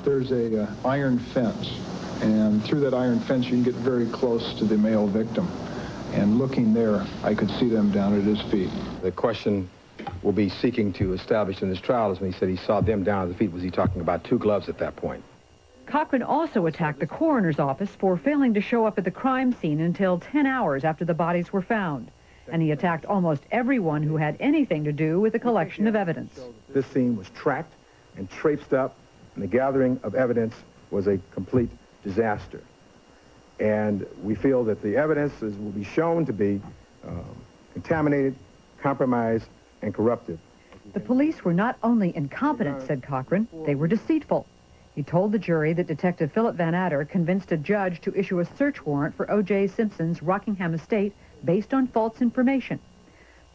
there's a iron fence, and through that iron fence you can get very close to the male victim. And looking there, I could see them down at his feet. The question we'll be seeking to establish in this trial is when he said he saw them down at the feet, was he talking about 2 gloves at that point? Cochran also attacked the coroner's office for failing to show up at the crime scene until 10 hours after the bodies were found. And he attacked almost everyone who had anything to do with the collection of evidence. This scene was tracked and traipsed up, and the gathering of evidence was a complete disaster. And we feel that the evidence will be shown to be contaminated, compromised, and corrupted. The police were not only incompetent, said Cochran, they were deceitful. He told the jury that Detective Philip Van Adder convinced a judge to issue a search warrant for O.J. Simpson's Rockingham estate based on false information.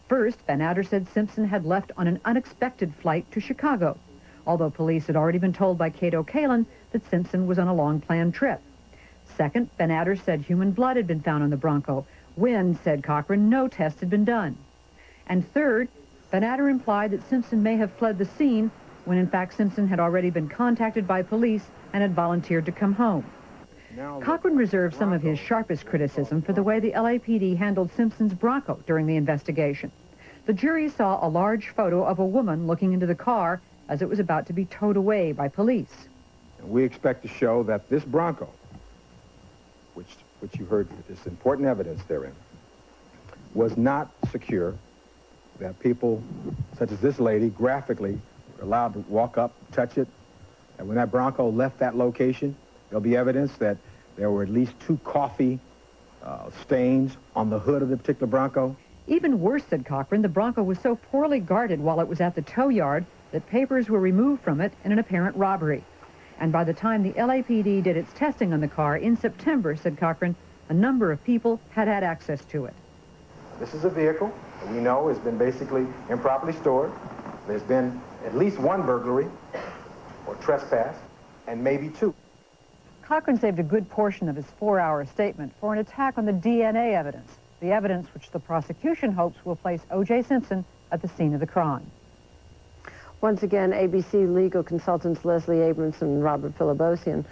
First, Van Adder said Simpson had left on an unexpected flight to Chicago, although police had already been told by Cato Kalin that Simpson was on a long-planned trip. Second, Van Adder said human blood had been found on the Bronco, when, said Cochran, no test had been done. And third, Van Adder implied that Simpson may have fled the scene when in fact Simpson had already been contacted by police and had volunteered to come home. Cochran reserved some of his sharpest criticism for the way the LAPD handled Simpson's Bronco during the investigation. The jury saw a large photo of a woman looking into the car as it was about to be towed away by police. We expect to show that this Bronco, which you heard is important evidence therein, was not secure, that people such as this lady graphically were allowed to walk up, touch it, and when that Bronco left that location, there'll be evidence that there were at least 2 coffee stains on the hood of the particular Bronco. Even worse, said Cochran, the Bronco was so poorly guarded while it was at the tow yard that papers were removed from it in an apparent robbery. And by the time the LAPD did its testing on the car in September, said Cochran, a number of people had had access to it. This is a vehicle that we know has been basically improperly stored. There's been at least 1 burglary or trespass, and maybe 2. Cochran saved a good portion of his 4-hour statement for an attack on the DNA evidence, the evidence which the prosecution hopes will place O.J. Simpson at the scene of the crime. Once again, ABC legal consultants Leslie Abramson and Robert Philibosian.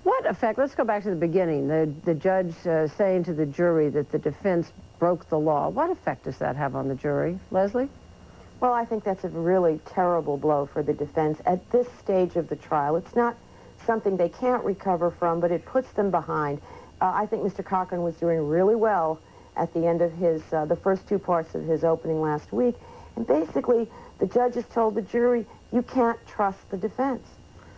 What effect, let's go back to the beginning, the judge saying to the jury that the defense broke the law. What effect does that have on the jury? Leslie? Well, I think that's a really terrible blow for the defense at this stage of the trial. It's not something they can't recover from, but it puts them behind. I think Mr. Cochran was doing really well at the end of his, the first 2 parts of his opening last week. And basically, the judges told the jury, you can't trust the defense.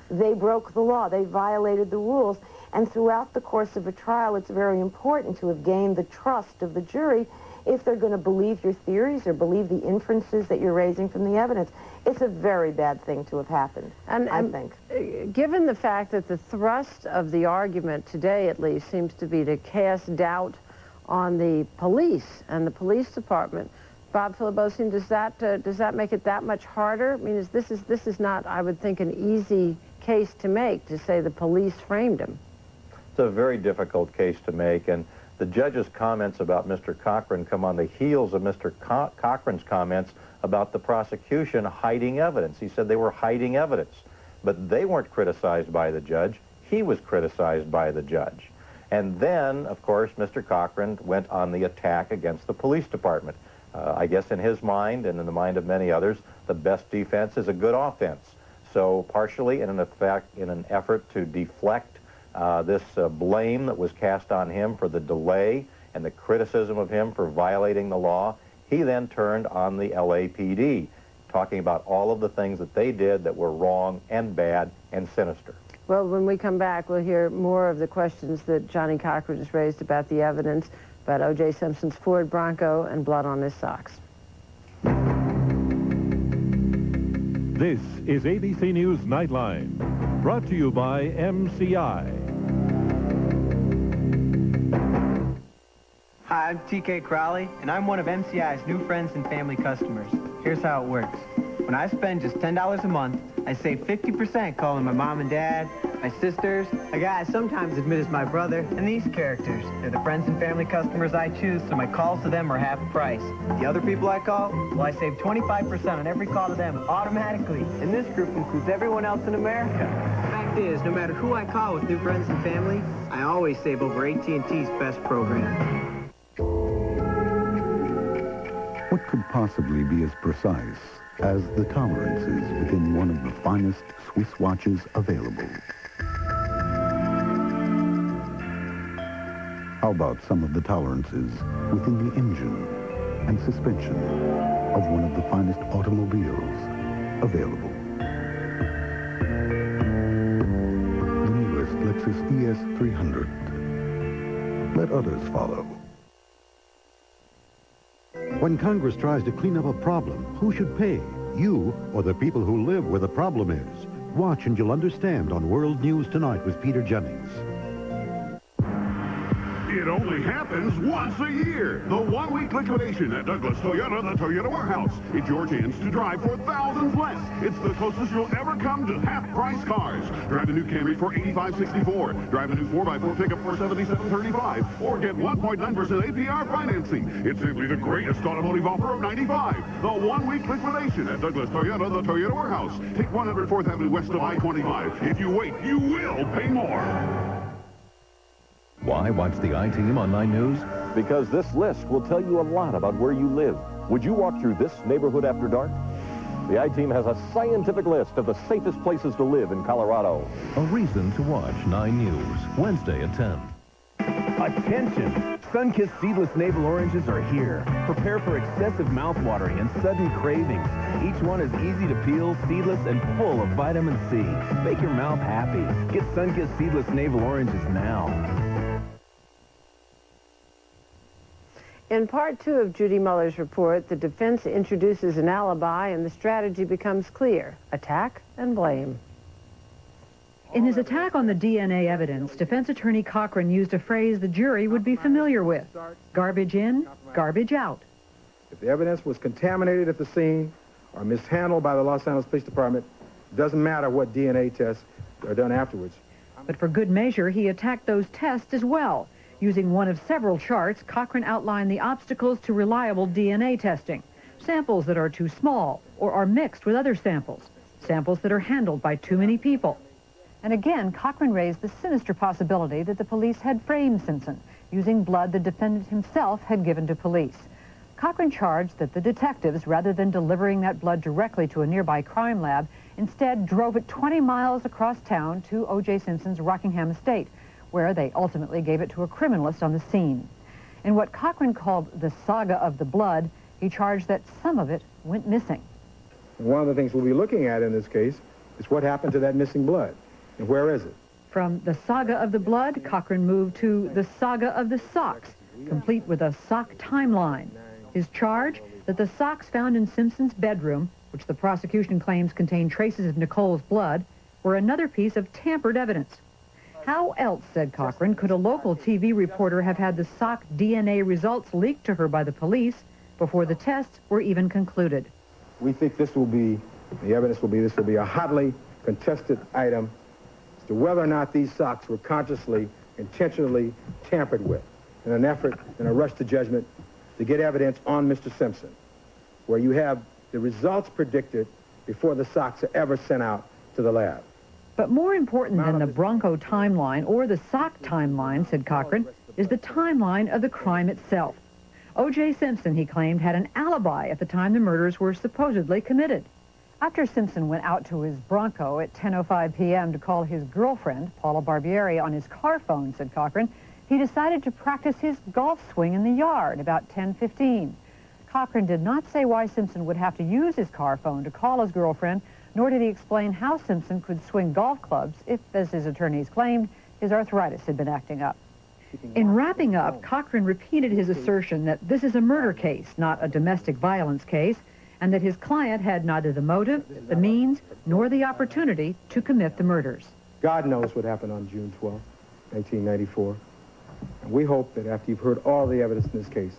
They broke the law. They violated the rules. And throughout the course of a trial, it's very important to have gained the trust of the jury if they're going to believe your theories or believe the inferences that you're raising from the evidence. It's a very bad thing to have happened, I think. Given the fact that the thrust of the argument today, at least, seems to be to cast doubt on the police and the police department, Bob Philibosian, does that make it that much harder? I mean, this is not, I would think, an easy case to make, to say the police framed him. It's a very difficult case to make, and the judge's comments about Mr. Cochran come on the heels of Mr. Cochran's comments about the prosecution hiding evidence. He said they were hiding evidence, but they weren't criticized by the judge. He was criticized by the judge. And then, of course, Mr. Cochran went on the attack against the police department. I guess in his mind and in the mind of many others, the best defense is a good offense. So partially in an effort to deflect this blame that was cast on him for the delay and the criticism of him for violating the law, he then turned on the LAPD, talking about all of the things that they did that were wrong and bad and sinister. Well, when we come back, we'll hear more of the questions that Johnny Cochran has raised about the evidence, about O.J. Simpson's Ford Bronco and blood on his socks. This is ABC News Nightline, brought to you by MCI. Hi, I'm TK Crowley, and I'm one of MCI's new friends and family customers. Here's how it works. When I spend just $10 a month, I save 50% calling my mom and dad, my sisters, a guy I sometimes admit is my brother, and these characters. They're the friends and family customers I choose, so my calls to them are half price. The other people I call, well, I save 25% on every call to them automatically. And this group includes everyone else in America. In fact, is, no matter who I call with new friends and family, I always save over AT&T's best program. What could possibly be as precise as the tolerances within one of the finest Swiss watches available? How about some of the tolerances within the engine and suspension of one of the finest automobiles available? The newest Lexus ES300. Let others follow. When Congress tries to clean up a problem, who should pay? You or the people who live where the problem is? Watch and you'll understand on World News Tonight with Peter Jennings. It only happens once a year. The one-week liquidation at Douglas Toyota, the Toyota Warehouse. It's your chance to drive for thousands less. It's the closest you'll ever come to half-price cars. Drive a new Camry for $85.64. Drive a new 4x4 pickup for $77.35. Or get 1.9% APR financing. It's simply the greatest automotive offer of '95. The one-week liquidation at Douglas Toyota, the Toyota Warehouse. Take 104th Avenue west of I-25. If you wait, you will pay more. Why watch the I-Team on 9 News? Because this list will tell you a lot about where you live. Would you walk through this neighborhood after dark? The I-Team has a scientific list of the safest places to live in Colorado. A reason to watch 9 News, Wednesday at 10. Attention! Sun-Kissed seedless navel oranges are here. Prepare for excessive mouthwatering and sudden cravings. Each one is easy to peel, seedless, and full of vitamin C. Make your mouth happy. Get Sun-Kissed seedless navel oranges now. In part 2 of Judy Muller's report, the defense introduces an alibi and the strategy becomes clear: attack and blame. In his attack on the DNA evidence, defense attorney Cochran used a phrase the jury would be familiar with: garbage in, garbage out. If the evidence was contaminated at the scene or mishandled by the Los Angeles Police Department, it doesn't matter what DNA tests are done afterwards. But for good measure, he attacked those tests as well. Using one of several charts, Cochran outlined the obstacles to reliable DNA testing. Samples that are too small or are mixed with other samples. Samples that are handled by too many people. And again, Cochran raised the sinister possibility that the police had framed Simpson, using blood the defendant himself had given to police. Cochran charged that the detectives, rather than delivering that blood directly to a nearby crime lab, instead drove it 20 miles across town to O.J. Simpson's Rockingham estate, where they ultimately gave it to a criminalist on the scene. In what Cochran called the saga of the blood, he charged that some of it went missing. And one of the things we'll be looking at in this case is what happened to that missing blood, and where is it? From the saga of the blood, Cochran moved to the saga of the socks, complete with a sock timeline. His charge, that the socks found in Simpson's bedroom, which the prosecution claims contained traces of Nicole's blood, were another piece of tampered evidence. How else, said Cochran, could a local TV reporter have had the sock DNA results leaked to her by the police before the tests were even concluded? We think this will be a hotly contested item as to whether or not these socks were consciously, intentionally tampered with in an effort, in a rush to judgment, to get evidence on Mr. Simpson, where you have the results predicted before the socks are ever sent out to the lab. But more important than the Bronco timeline or the sock timeline, said Cochran, is the timeline of the crime itself. O.J. Simpson, he claimed, had an alibi at the time the murders were supposedly committed. After Simpson went out to his Bronco at 10:05 p.m. to call his girlfriend, Paula Barbieri, on his car phone, said Cochran, he decided to practice his golf swing in the yard about 10:15. Cochran did not say why Simpson would have to use his car phone to call his girlfriend, nor did he explain how Simpson could swing golf clubs if, as his attorneys claimed, his arthritis had been acting up. In wrapping up, Cochran repeated his assertion that this is a murder case, not a domestic violence case, and that his client had neither the motive, the means, nor the opportunity to commit the murders. God knows what happened on June 12, 1994. And we hope that after you've heard all the evidence in this case,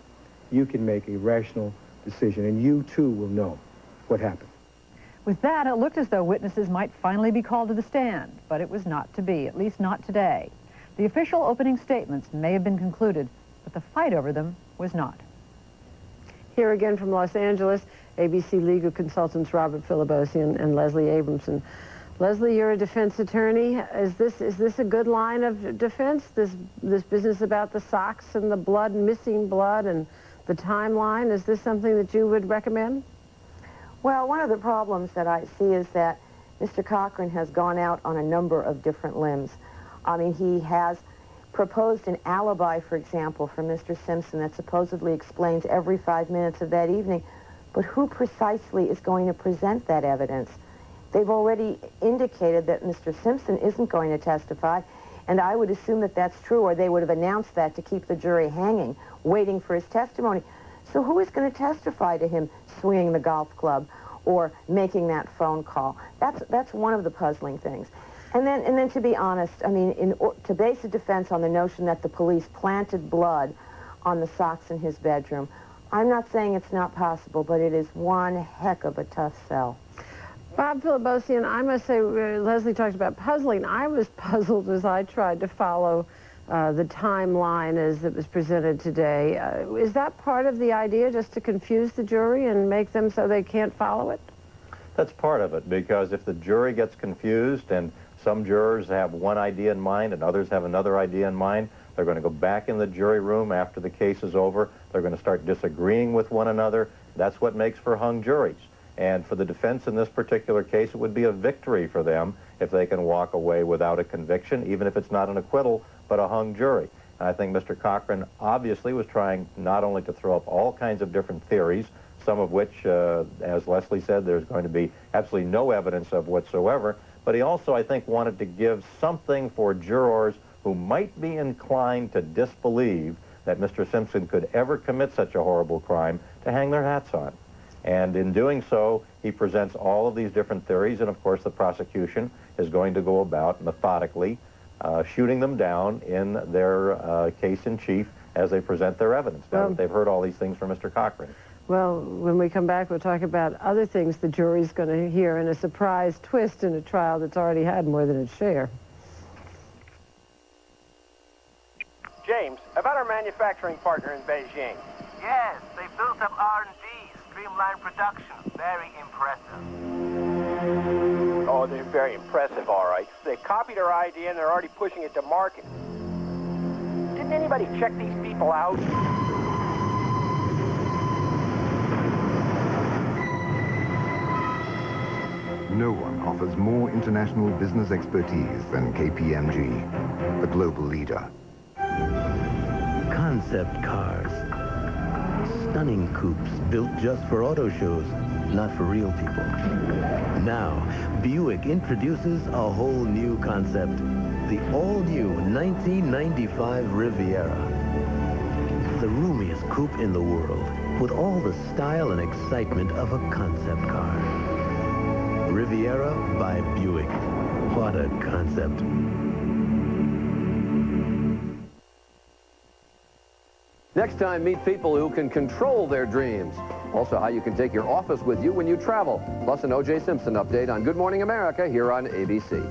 you can make a rational decision, and you too will know what happened. With that, it looked as though witnesses might finally be called to the stand, but it was not to be, at least not today. The official opening statements may have been concluded, but the fight over them was not. Here again from Los Angeles, ABC legal consultants Robert Filibosian and Leslie Abramson. Leslie, you're a defense attorney. Is this a good line of defense? This business about the socks and the blood, missing blood, and the timeline. Is this something that you would recommend? Well, one of the problems that I see is that Mr. Cochran has gone out on a number of different limbs. I mean, he has proposed an alibi, for example, for Mr. Simpson that supposedly explains every 5 minutes of that evening. But who precisely is going to present that evidence? They've already indicated that Mr. Simpson isn't going to testify, and I would assume that that's true, or they would have announced that to keep the jury hanging, waiting for his testimony. So who is going to testify to him swinging the golf club or making that phone call? That's one of the puzzling things. And then to be honest, I mean, to base a defense on the notion that the police planted blood on the socks in his bedroom, I'm not saying it's not possible, but it is one heck of a tough sell. Bob Philibosian, I must say, Leslie talked about puzzling. I was puzzled as I tried to follow the timeline as it was presented today. Is that part of the idea, just to confuse the jury and make them so they can't follow it? That's part of it, because if the jury gets confused and some jurors have one idea in mind and others have another idea in mind, they're going to go back in the jury room after the case is over. They're going to start disagreeing with one another. That's what makes for hung juries. And for the defense in this particular case, it would be a victory for them if they can walk away without a conviction, even if it's not an acquittal, but a hung jury. And I think Mr. Cochran obviously was trying not only to throw up all kinds of different theories, some of which, as Leslie said, there's going to be absolutely no evidence of whatsoever, but he also, I think, wanted to give something for jurors who might be inclined to disbelieve that Mr. Simpson could ever commit such a horrible crime to hang their hats on. And in doing so, he presents all of these different theories, and of course the prosecution is going to go about methodically shooting them down in their case in chief as they present their evidence, now that they've heard all these things from Mr. Cochran. Well, when we come back, we'll talk about other things the jury's going to hear in a surprise twist in a trial that's already had more than its share. James, about our manufacturing partner in Beijing. Yes, they built up R&D, streamlined production. Very impressive. Oh, they're very impressive, all right. They copied our idea and they're already pushing it to market. Didn't anybody check these people out? No one offers more international business expertise than KPMG, the global leader. Concept cars. Stunning coupes built just for auto shows, not for real people. Now, Buick introduces a whole new concept. The all-new 1995 Riviera. The roomiest coupe in the world, with all the style and excitement of a concept car. Riviera by Buick. What a concept. Next time, meet people who can control their dreams. Also, how you can take your office with you when you travel. Plus, an O.J. Simpson update on Good Morning America here on ABC.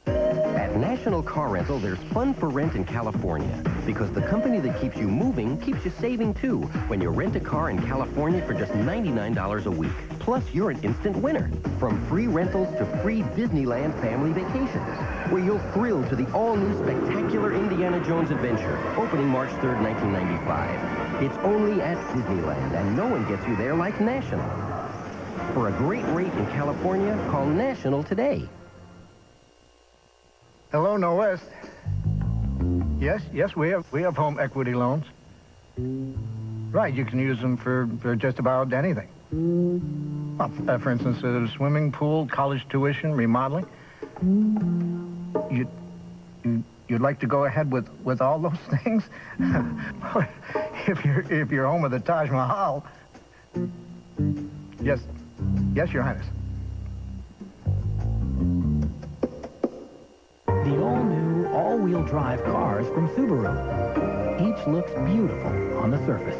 At National Car Rental, there's fun for rent in California. Because the company that keeps you moving keeps you saving, too, when you rent a car in California for just $99 a week. Plus, you're an instant winner. From free rentals to free Disneyland family vacations, where you'll thrill to the all-new spectacular Indiana Jones adventure, opening March 3rd, 1995. It's only at Disneyland, and no one gets you there like National. For a great rate in California, call National today. Hello, No West. Yes, we have home equity loans. Right, you can use them for just about anything. Well, for instance, a swimming pool, college tuition, remodeling. You'd like to go ahead with all those things? Well, if you're home with the Taj Mahal. Yes, Your Highness. The all-new, all-wheel drive cars from Subaru. Each looks beautiful on the surface.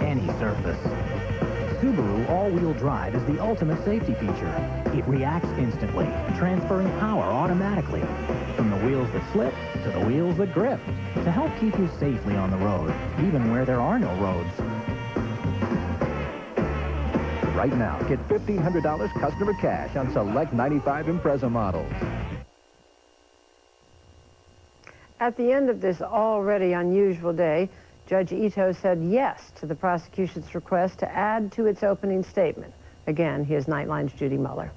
Any surface. Subaru all-wheel drive is the ultimate safety feature. It reacts instantly, transferring power automatically. From the wheels that slip to the wheels that grip. To help keep you safely on the road, even where there are no roads. right now. Get $1,500 customer cash on select 95 Impreza models. At the end of this already unusual day, Judge Ito said yes to the prosecution's request to add to its opening statement. Again, here's Nightline's Judy Muller.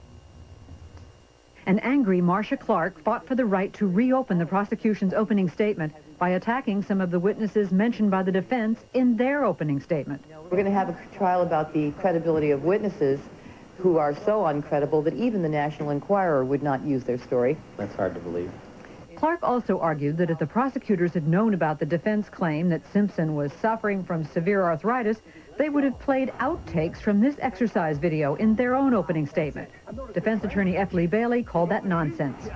An angry Marcia Clark fought for the right to reopen the prosecution's opening statement by attacking some of the witnesses mentioned by the defense in their opening statement. We're going to have a trial about the credibility of witnesses who are so uncredible that even the National Enquirer would not use their story. That's hard to believe. Clark also argued that if the prosecutors had known about the defense claim that Simpson was suffering from severe arthritis, they would have played outtakes from this exercise video in their own opening statement. Defense attorney F. Lee Bailey called that nonsense.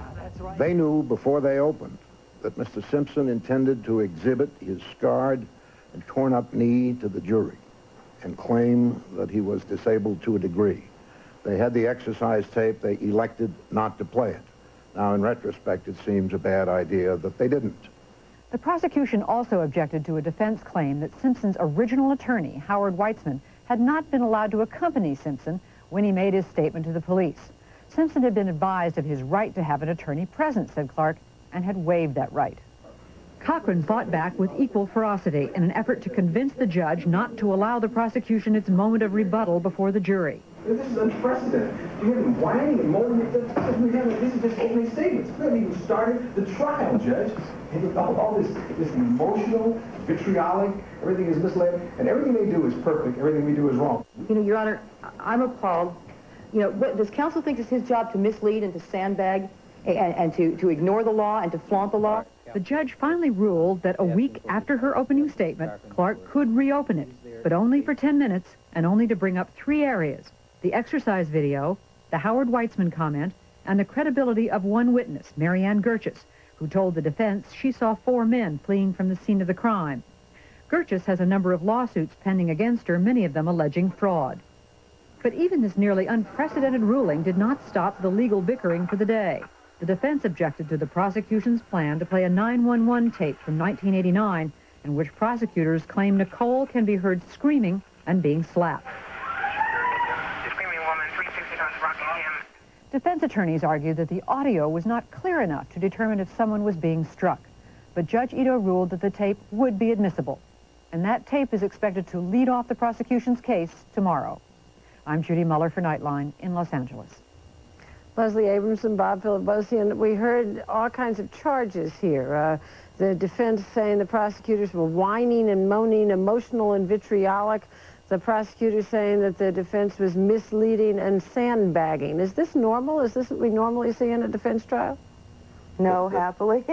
They knew before they opened that Mr. Simpson intended to exhibit his scarred and torn up knee to the jury and claim that he was disabled to a degree. They had the exercise tape. They elected not to play it. Now, in retrospect, it seems a bad idea that they didn't. The prosecution also objected to a defense claim that Simpson's original attorney, Howard Weitzman, had not been allowed to accompany Simpson when he made his statement to the police. Simpson had been advised of his right to have an attorney present, said Clark, and had waived that right. Cochran fought back with equal ferocity in an effort to convince the judge not to allow the prosecution its moment of rebuttal before the jury. This is unprecedented. You hear them whining and moaning. This is just opening statements. We haven't even started the trial, Judge. And with all this emotional, vitriolic, everything is misled, and everything they do is perfect. Everything we do is wrong. You know, Your Honor, I'm appalled. You know, does counsel think it's his job to mislead and to sandbag and to ignore the law and to flaunt the law? The judge finally ruled that a week after her opening statement, Clark could reopen it, but only for 10 minutes and only to bring up 3 areas: the exercise video, the Howard Weitzman comment, and the credibility of one witness, Marianne Gerchis, who told the defense she saw 4 men fleeing from the scene of the crime. Gerchis has a number of lawsuits pending against her, many of them alleging fraud. But even this nearly unprecedented ruling did not stop the legal bickering for the day. The defense objected to the prosecution's plan to play a 911 tape from 1989 in which prosecutors claim Nicole can be heard screaming and being slapped. Screaming woman, 360 tons Rockingham. Defense attorneys argued that the audio was not clear enough to determine if someone was being struck. But Judge Ito ruled that the tape would be admissible. And that tape is expected to lead off the prosecution's case tomorrow. I'm Judy Muller for Nightline in Los Angeles. Leslie Abramson, Bob Philibosian, we heard all kinds of charges here. The defense saying the prosecutors were whining and moaning, emotional and vitriolic. The prosecutor saying that the defense was misleading and sandbagging. Is this normal? Is this what we normally see in a defense trial? No, happily.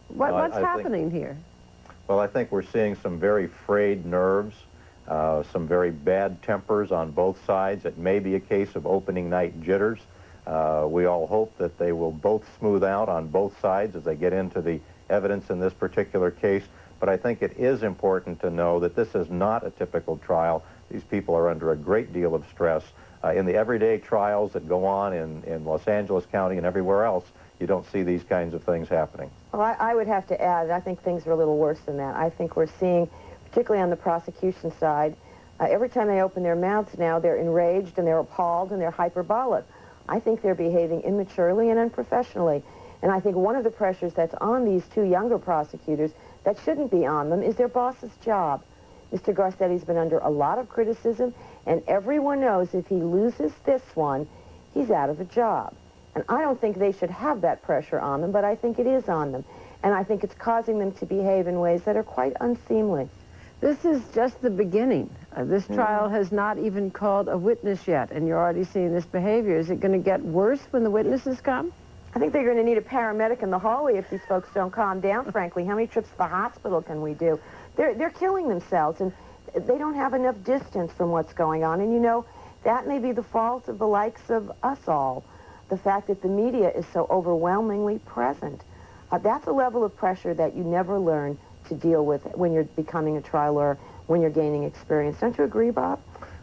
What's happening here? Well, I think we're seeing some very frayed nerves, some very bad tempers on both sides. It may be a case of opening night jitters. We all hope that they will both smooth out on both sides as they get into the evidence in this particular case. But I think it is important to know that this is not a typical trial. These people are under a great deal of stress. In the everyday trials that go on in Los Angeles County and everywhere else, you don't see these kinds of things happening. Well, I would have to add, I think things are a little worse than that. I think we're seeing, particularly on the prosecution side, every time they open their mouths now, they're enraged and they're appalled and they're hyperbolic. I think they're behaving immaturely and unprofessionally. And I think one of the pressures that's on these 2 younger prosecutors that shouldn't be on them is their boss's job. Mr. Garcetti's been under a lot of criticism, and everyone knows if he loses this one, he's out of a job. And I don't think they should have that pressure on them, but I think it is on them. And I think it's causing them to behave in ways that are quite unseemly. This is just the beginning. This trial has not even called a witness yet, and you're already seeing this behavior. Is it going to get worse when the witnesses come? I think they're going to need a paramedic in the hallway if these folks don't calm down, frankly. How many trips to the hospital can we do? They're killing themselves, and they don't have enough distance from what's going on. And, you know, that may be the fault of the likes of us all, the fact that the media is so overwhelmingly present. That's a level of pressure that you never learn to deal with when you're becoming a trial lawyer, when you're gaining experience. Don't you agree, Bob?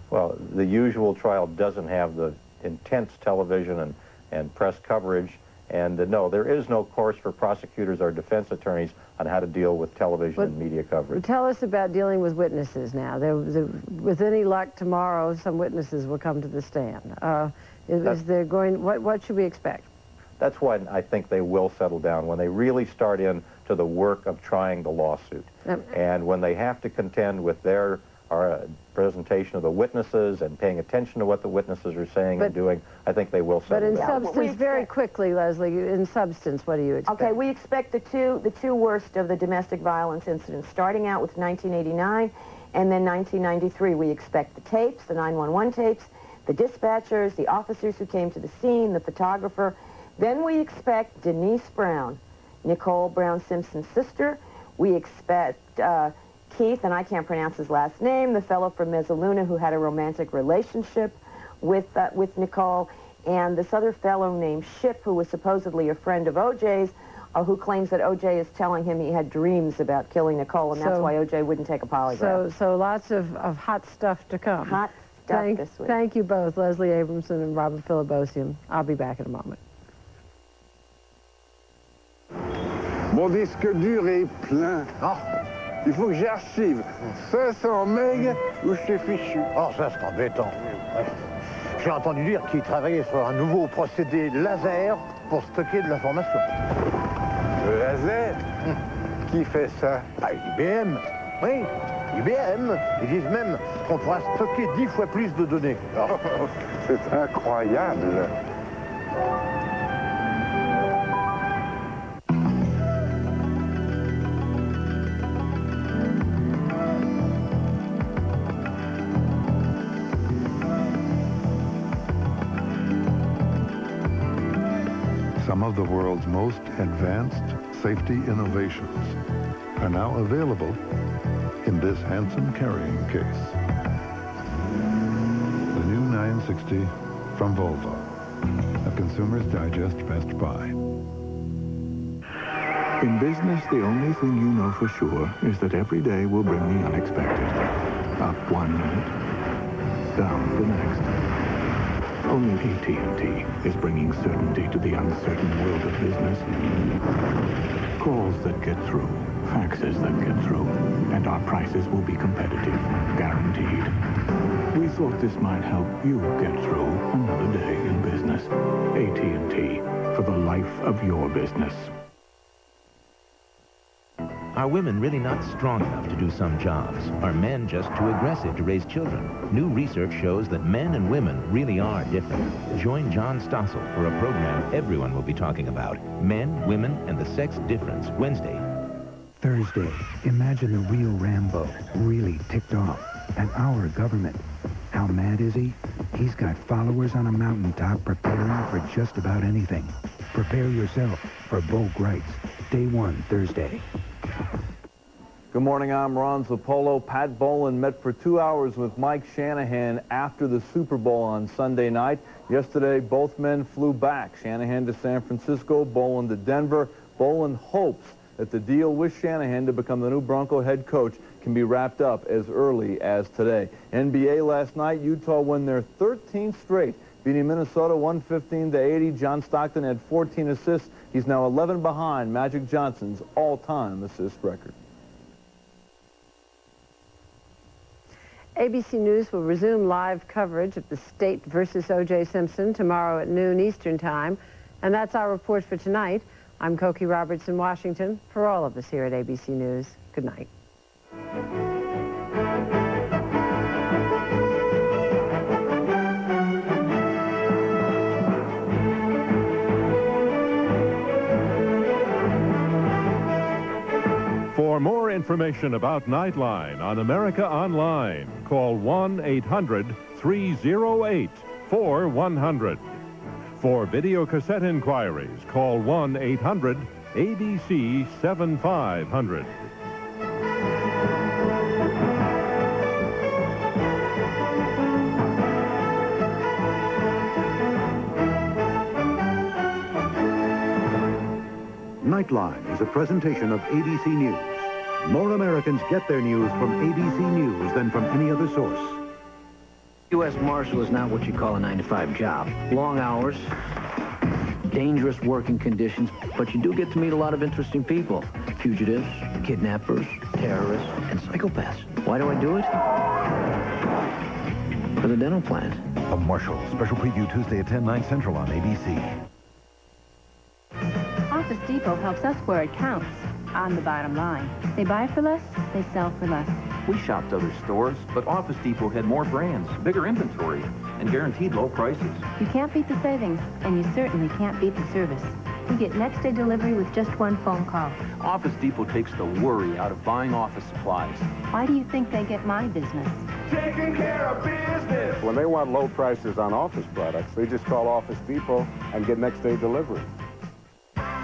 Well, the usual trial doesn't have the intense television and press coverage And no, there is no course for prosecutors or defense attorneys on how to deal with television and media coverage. Tell us about dealing with witnesses now. With any luck, tomorrow some witnesses will come to the stand. Is there going? What should we expect? That's when I think they will settle down, when they really start into the work of trying the lawsuit. And when they have to contend with their presentation of the witnesses and paying attention to what the witnesses are saying and doing, I think they will settle down. But in substance, very quickly, Leslie, in substance, what do you expect? Okay, we expect the two worst of the domestic violence incidents, starting out with 1989 and then 1993. We expect the tapes, the 911 tapes, the dispatchers, the officers who came to the scene, the photographer. Then we expect Denise Brown, Nicole Brown Simpson's sister. We expect Keith, and I can't pronounce his last name, the fellow from Mezzaluna who had a romantic relationship with Nicole, and this other fellow named Ship, who was supposedly a friend of OJ's, who claims that OJ is telling him he had dreams about killing Nicole, and that's why OJ wouldn't take a polygraph. So lots of hot stuff to come. Hot stuff this week. Thank you both, Leslie Abramson and Robert Philibosian. I'll be back in a moment. Mon disque dur est plein. Il faut que j'archive 500 MB ou je suis fichu. Oh, ça, c'est embêtant. J'ai entendu dire qu'il travaillait sur un nouveau procédé laser pour stocker de l'information. Le laser? Qui fait ça? IBM. Oui, IBM. Ils disent même qu'on pourra stocker 10 fois plus de données. C'est incroyable. Some of the world's most advanced safety innovations are now available in this handsome carrying case. The new 960 from Volvo, a Consumer's Digest Best Buy. In business, the only thing you know for sure is that every day will bring the unexpected. Up one minute, down the next. Only AT&T is bringing certainty to the uncertain world of business. Calls that get through, faxes that get through, and our prices will be competitive, guaranteed. We thought this might help you get through another day in business. AT&T, for the life of your business. Are women really not strong enough to do some jobs? Are men just too aggressive to raise children? New research shows that men and women really are different. Join John Stossel for a program everyone will be talking about. Men, women, and the sex difference, Wednesday. Thursday, imagine the real Rambo, really ticked off. And our government. How mad is he? He's got followers on a mountaintop preparing for just about anything. Prepare yourself for Bo Greitz. Day 1, Thursday. Good morning, I'm Ron Zappolo. Pat Bowlen met for 2 hours with Mike Shanahan after the Super Bowl on Sunday night. Yesterday, both men flew back. Shanahan to San Francisco, Bowlen to Denver. Bowlen hopes that the deal with Shanahan to become the new Bronco head coach can be wrapped up as early as today. NBA last night, Utah won their 13th straight, beating Minnesota 115-80. John Stockton had 14 assists. He's now 11 behind Magic Johnson's all-time assist record. ABC News will resume live coverage of the State versus O.J. Simpson tomorrow at noon Eastern Time. And that's our report for tonight. I'm Cokie Roberts in Washington. For all of us here at ABC News, good night. For more information about Nightline on America Online, call 1-800-308-4100. For video cassette inquiries, call 1-800-ABC-7500. Nightline is a presentation of ABC News. More Americans get their news from ABC News than from any other source. U.S. Marshal is not what you call a 9-to-5 job. Long hours, dangerous working conditions, but you do get to meet a lot of interesting people. Fugitives, kidnappers, terrorists, and psychopaths. Why do I do it? For the dental plant. A Marshall. Special preview Tuesday at 10, 9 Central on ABC. Office Depot helps us where it counts. On the bottom line. They buy for less, they sell for less. We shopped other stores, but Office Depot had more brands, bigger inventory, and guaranteed low prices. You can't beat the savings, and you certainly can't beat the service. We get next-day delivery with just one phone call. Office Depot takes the worry out of buying office supplies. Why do you think they get my business? Taking care of business. When they want low prices on office products, they just call Office Depot and get next-day delivery.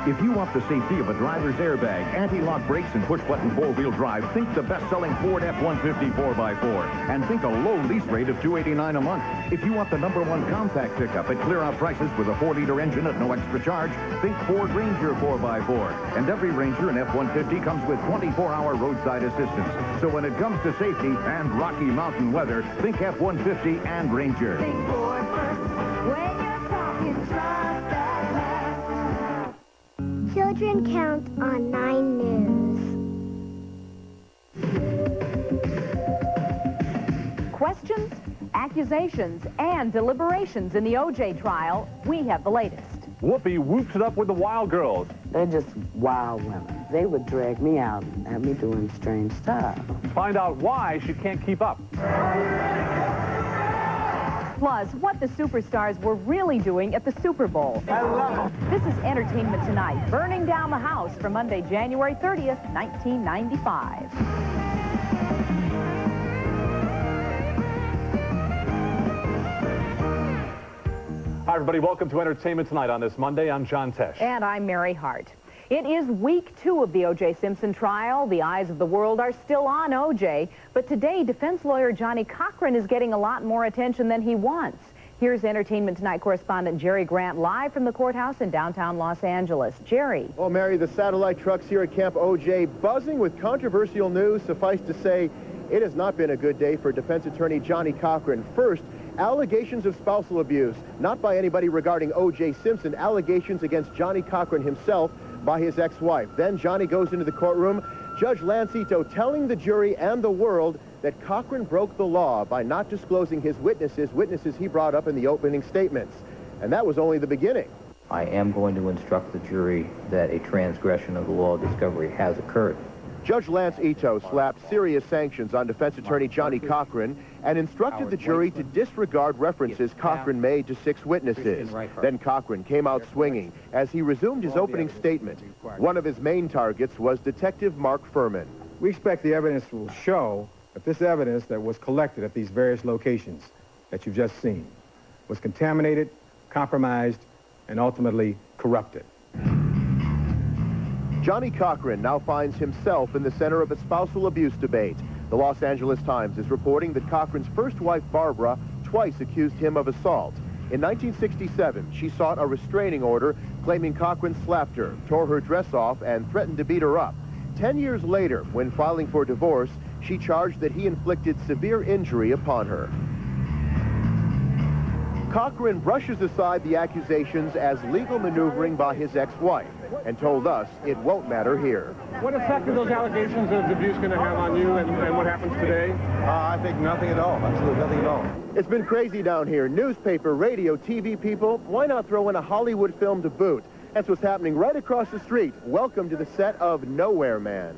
If you want the safety of a driver's airbag, anti-lock brakes, and push-button four-wheel drive, think the best-selling Ford F-150 4x4. And think a low lease rate of $289 a month. If you want the #1 compact pickup at clear-out prices with a 4-liter engine at no extra charge, think Ford Ranger 4x4. And every Ranger and F-150 comes with 24-hour roadside assistance. So when it comes to safety and Rocky Mountain weather, think F-150 and Ranger. Think Ford first when you're talking truck. Children count on 9 News. Questions, accusations, and deliberations in the O.J. trial. We have the latest. Whoopi whoops it up with the Wild Girls. They're just wild women. They would drag me out and have me doing strange stuff. Find out why she can't keep up. Plus, what the superstars were really doing at the Super Bowl. I love it. This is Entertainment Tonight, burning down the house for Monday, January 30th, 1995. Hi, everybody. Welcome to Entertainment Tonight on this Monday. I'm John Tesh. And I'm Mary Hart. It is week 2 of the O.J. Simpson trial. The eyes of the world are still on O.J., but today, defense lawyer Johnny Cochran is getting a lot more attention than he wants. Here's Entertainment Tonight correspondent Jerry Grant live from the courthouse in downtown Los Angeles. Jerry. Well, Mary, the satellite trucks here at Camp O.J. buzzing with controversial news. Suffice to say, it has not been a good day for defense attorney Johnny Cochran. First, allegations of spousal abuse, not by anybody regarding O.J. Simpson, allegations against Johnny Cochran himself by his ex-wife. Then Johnny goes into the courtroom, Judge Lance Ito telling the jury and the world that Cochran broke the law by not disclosing his witnesses he brought up in the opening statements. And that was only the beginning. I am going to instruct the jury that a transgression of the law of discovery has occurred. Judge Lance Ito slapped serious sanctions on defense attorney Johnny Cochran and instructed the jury to disregard references Cochran made to 6 witnesses. Then Cochran came out swinging as he resumed his opening statement. One of his main targets was Detective Mark Furman. We expect the evidence will show that this evidence that was collected at these various locations that you've just seen was contaminated, compromised, and ultimately corrupted. Johnny Cochran now finds himself in the center of a spousal abuse debate. The Los Angeles Times is reporting that Cochran's first wife, Barbara, twice accused him of assault. In 1967, she sought a restraining order, claiming Cochran slapped her, tore her dress off, and threatened to beat her up. 10 years later, when filing for divorce, she charged that he inflicted severe injury upon her. Cochran brushes aside the accusations as legal maneuvering by his ex-wife and told us it won't matter here. What effect are those allegations of abuse going to have on you and what happens today? I think nothing at all. Absolutely nothing at all. It's been crazy down here. Newspaper, radio, TV people. Why not throw in a Hollywood film to boot? That's what's happening right across the street. Welcome to the set of Nowhere Man.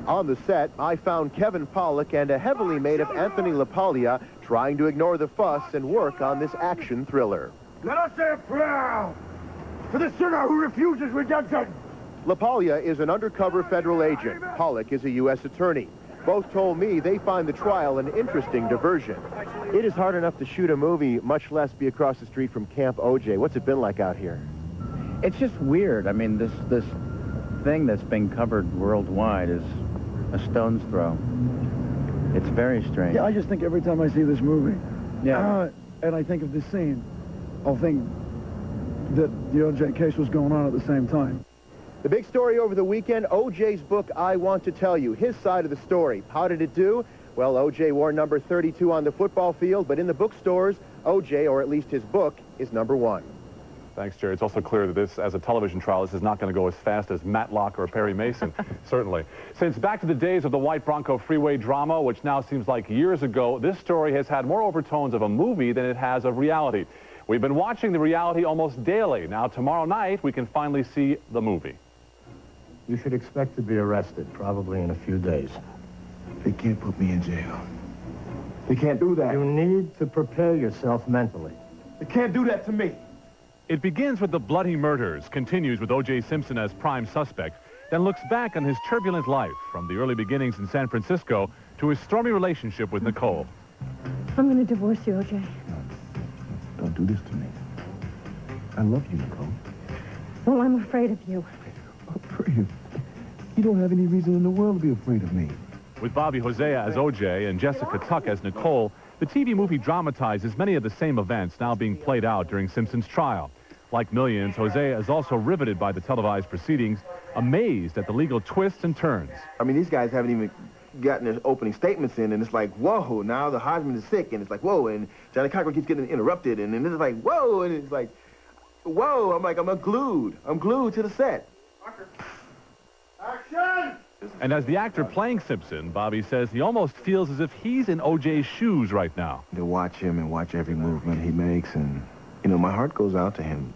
On the set, I found Kevin Pollak and a heavily made-up Anthony LaPaglia trying to ignore the fuss and work on this action thriller. Let us say a prayer for the sinner who refuses redemption. LaPaglia is an undercover federal agent. Pollak is a U.S. attorney. Both told me they find the trial an interesting diversion. It is hard enough to shoot a movie, much less be across the street from Camp O.J. What's it been like out here? It's just weird. I mean, this thing that's been covered worldwide is a stone's throw. It's very strange. Yeah, I just think every time I see this movie, and I think of this scene, I'll think that the O.J. case was going on at the same time. The big story over the weekend, O.J.'s book, I Want to Tell You, his side of the story. How did it do? Well, O.J. wore number 32 on the football field, but in the bookstores, O.J., or at least his book, is number 1. Thanks, Jerry. It's also clear that this, as a television trial, this is not going to go as fast as Matlock or Perry Mason, certainly. Since back to the days of the White Bronco freeway drama, which now seems like years ago, this story has had more overtones of a movie than it has of reality. We've been watching the reality almost daily. Now, tomorrow night, we can finally see the movie. You should expect to be arrested, probably in a few days. They can't put me in jail. They can't do that. You need to prepare yourself mentally. They can't do that to me. It begins with the bloody murders, continues with O.J. Simpson as prime suspect, then looks back on his turbulent life from the early beginnings in San Francisco to his stormy relationship with Nicole. I'm going to divorce you, O.J. Don't do this to me. I love you, Nicole. Well, I'm afraid of you. Afraid of? You don't have any reason in the world to be afraid of me. With Bobby Hosea as O.J. and Jessica Tuck as Nicole, the TV movie dramatizes many of the same events now being played out during Simpson's trial. Like millions, Hosea is also riveted by the televised proceedings, amazed at the legal twists and turns. I mean, these guys haven't even gotten their opening statements in, and it's like, whoa, now the Hodgman is sick, and it's like, whoa, and Johnny Cochran keeps getting interrupted, and then it's like, whoa, and it's like, whoa, I'm glued to the set. Action! And as the actor playing Simpson, Bobby says he almost feels as if he's in O.J.'s shoes right now. To watch him and watch every movement he makes, and, you know, my heart goes out to him.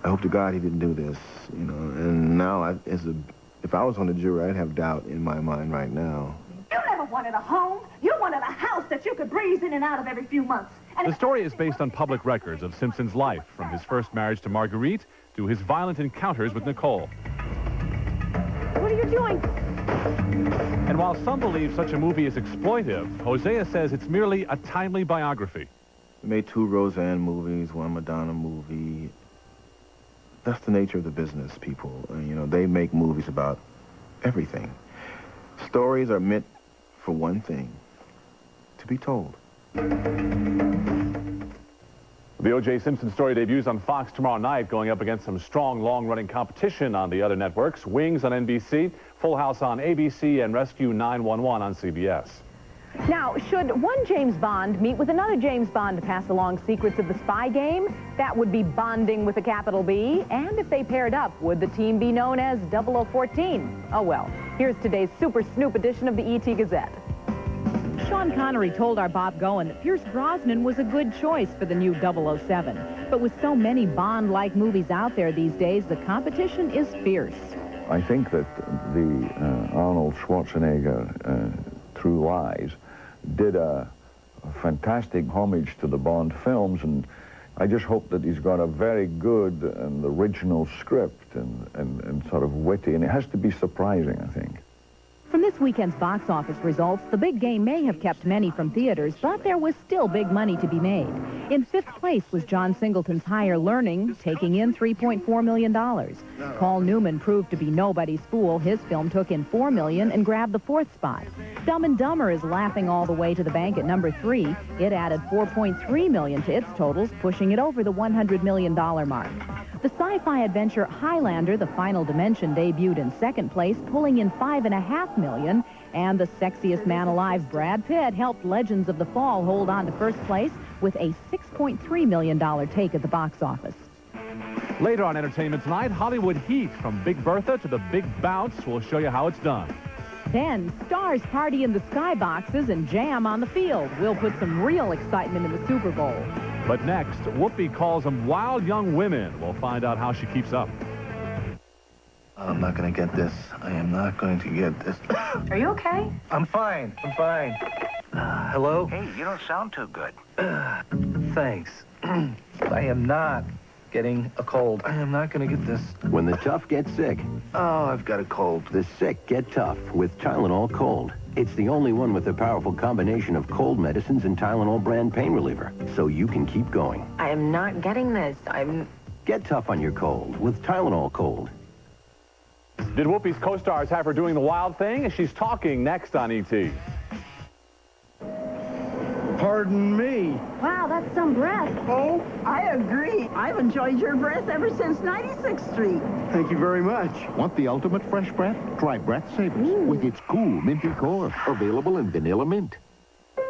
I hope to God he didn't do this, you know, and now if I was on the jury, I'd have doubt in my mind right now. You never wanted a home. You wanted a house that you could breeze in and out of every few months. The story is based on public records of Simpson's life, from his first marriage to Marguerite to his violent encounters with Nicole. What are you doing? And while some believe such a movie is exploitive, Hosea says it's merely a timely biography. We made 2 Roseanne movies, 1 Madonna movie. That's the nature of the business, people. You know, they make movies about everything. Stories are meant for one thing, to be told. The O.J. Simpson story debuts on Fox tomorrow night, going up against some strong, long-running competition on the other networks. Wings on NBC, Full House on ABC, and Rescue 911 on CBS. Now, should one James Bond meet with another James Bond to pass along secrets of the spy game? That would be bonding with a capital B. And if they paired up, would the team be known as 0014? Oh, well. Here's today's Super Snoop edition of the E.T. Gazette. Sean Connery told our Bob Goen that Pierce Brosnan was a good choice for the new 007. But with so many Bond-like movies out there these days, the competition is fierce. I think that the Arnold Schwarzenegger True Lies did a fantastic homage to the Bond films, and I just hope that he's got a very good and original script and sort of witty, and it has to be surprising, I think. From this weekend's box office results, the big game may have kept many from theaters, but there was still big money to be made. In 5th place was John Singleton's Higher Learning, taking in $3.4 million. Paul Newman proved to be nobody's fool. His film took in $4 million and grabbed the 4th spot. Dumb and Dumber is laughing all the way to the bank at number 3. It added $4.3 million to its totals, pushing it over the $100 million mark. The sci-fi adventure Highlander, The Final Dimension, debuted in 2nd place, pulling in $5.5 million. And the sexiest man alive, Brad Pitt, helped Legends of the Fall hold on to 1st place with a $6.3 million take at the box office. Later on Entertainment Tonight, Hollywood Heat, from Big Bertha to the Big Bounce. We'll show you how it's done. Then, stars party in the skyboxes and jam on the field. We'll put some real excitement in the Super Bowl. But next, Whoopi calls them wild young women. We'll find out how she keeps up. I'm not going to get this. I am not going to get this. Are you okay? I'm fine. Hello? Hey, you don't sound too good. Thanks. I am not getting a cold. I am not going to get this. When the tough get sick, Oh, I've got a cold. the sick get tough with Tylenol Cold. It's the only one with a powerful combination of cold medicines and Tylenol brand pain reliever, so you can keep going. I am not getting this. Get tough on your cold with Tylenol Cold. Did Whoopi's co-stars have her doing the wild thing? She's talking next on E.T. Pardon me. Wow, that's some breath. Oh, I agree. I've enjoyed your breath ever since 96th Street. Thank you very much. Want the ultimate fresh breath? Try Breath Savers with its cool, minty core. Available in vanilla mint.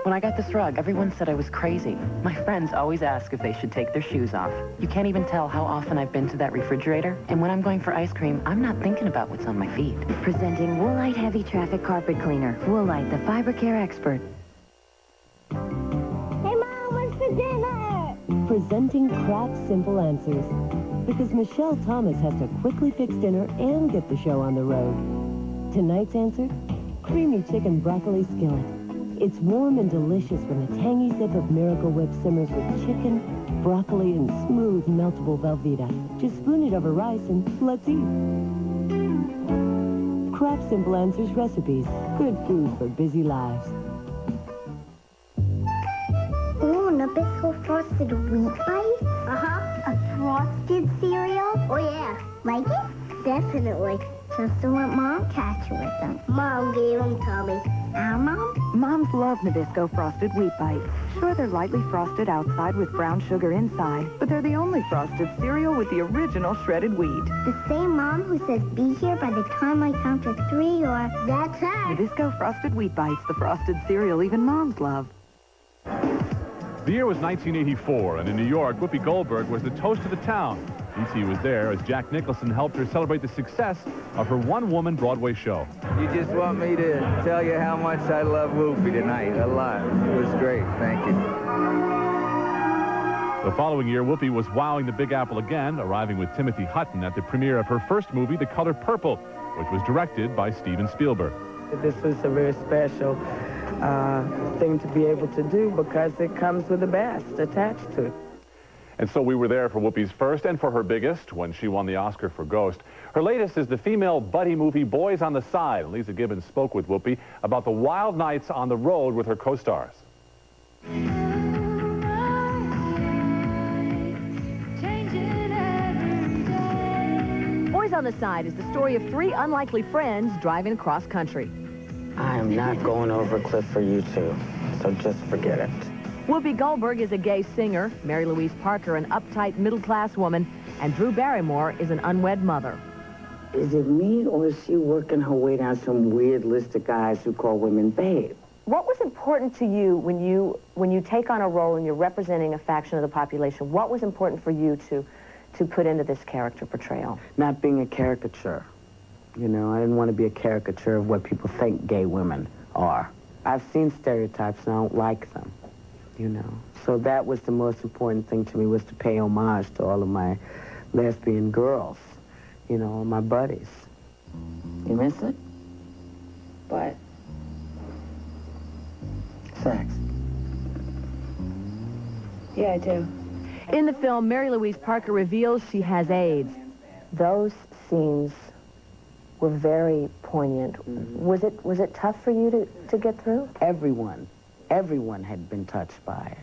When I got this rug, everyone said I was crazy. My friends always ask if they should take their shoes off. You can't even tell how often I've been to that refrigerator. And when I'm going for ice cream, I'm not thinking about what's on my feet. Presenting Woolite Heavy Traffic Carpet Cleaner. Woolite, the fiber care expert. Hey, Mom, what's for dinner? Presenting Kraft Simple Answers. Because Michelle Thomas has to quickly fix dinner and get the show on the road. Tonight's answer? Creamy chicken broccoli skillet. It's warm and delicious when the tangy zip of Miracle Whip simmers with chicken, broccoli, and smooth, meltable Velveeta. Just spoon it over rice and let's eat. Kraft Simple Answers recipes. Good food for busy lives. Ooh, Nabisco Frosted Wheat Bites? Uh-huh. A frosted cereal? Oh, yeah. Like it? Definitely. Just don't let Mom catch you with them. Mom gave them to me. Our Mom? Moms love Nabisco Frosted Wheat Bites. Sure, they're lightly frosted outside with brown sugar inside, but they're the only frosted cereal with the original shredded wheat. The same Mom who says be here by the time I count to 3 or that's her. Nabisco Frosted Wheat Bites, the frosted cereal even moms love. The year was 1984, and in New York, Whoopi Goldberg was the toast of the town. E.T. was there as Jack Nicholson helped her celebrate the success of her one-woman Broadway show. You just want me to tell you how much I love Whoopi tonight. A lot. It was great. Thank you. The following year, Whoopi was wowing the Big Apple again, arriving with Timothy Hutton at the premiere of her first movie, The Color Purple, which was directed by Steven Spielberg. This was a very special thing to be able to do because it comes with the best attached to it. And so we were there for Whoopi's first and for her biggest when she won the Oscar for Ghost. Her latest is the female buddy movie Boys on the Side. Lisa Gibbons spoke with Whoopi about the wild nights on the road with her co-stars. Boys on the Side is the story of three unlikely friends driving across country. I am not going over a cliff for you two, so just forget it. Whoopi Goldberg is a gay singer, Mary Louise Parker an uptight middle-class woman, and Drew Barrymore is an unwed mother. Is it me or is she working her way down some weird list of guys who call women babe? What was important to you when you take on a role and you're representing a faction of the population? What was important for you to put into this character portrayal? Not being a caricature. You know, I didn't want to be a caricature of what people think gay women are. I've seen stereotypes and I don't like them. You know, so that was the most important thing to me, was to pay homage to all of my lesbian girls, you know, my buddies. You miss it? What? Sex. Yeah, I do. In the film, Mary Louise Parker reveals she has AIDS. Those scenes were very poignant. Mm-hmm. Was it tough for you to get through? Everyone had been touched by it.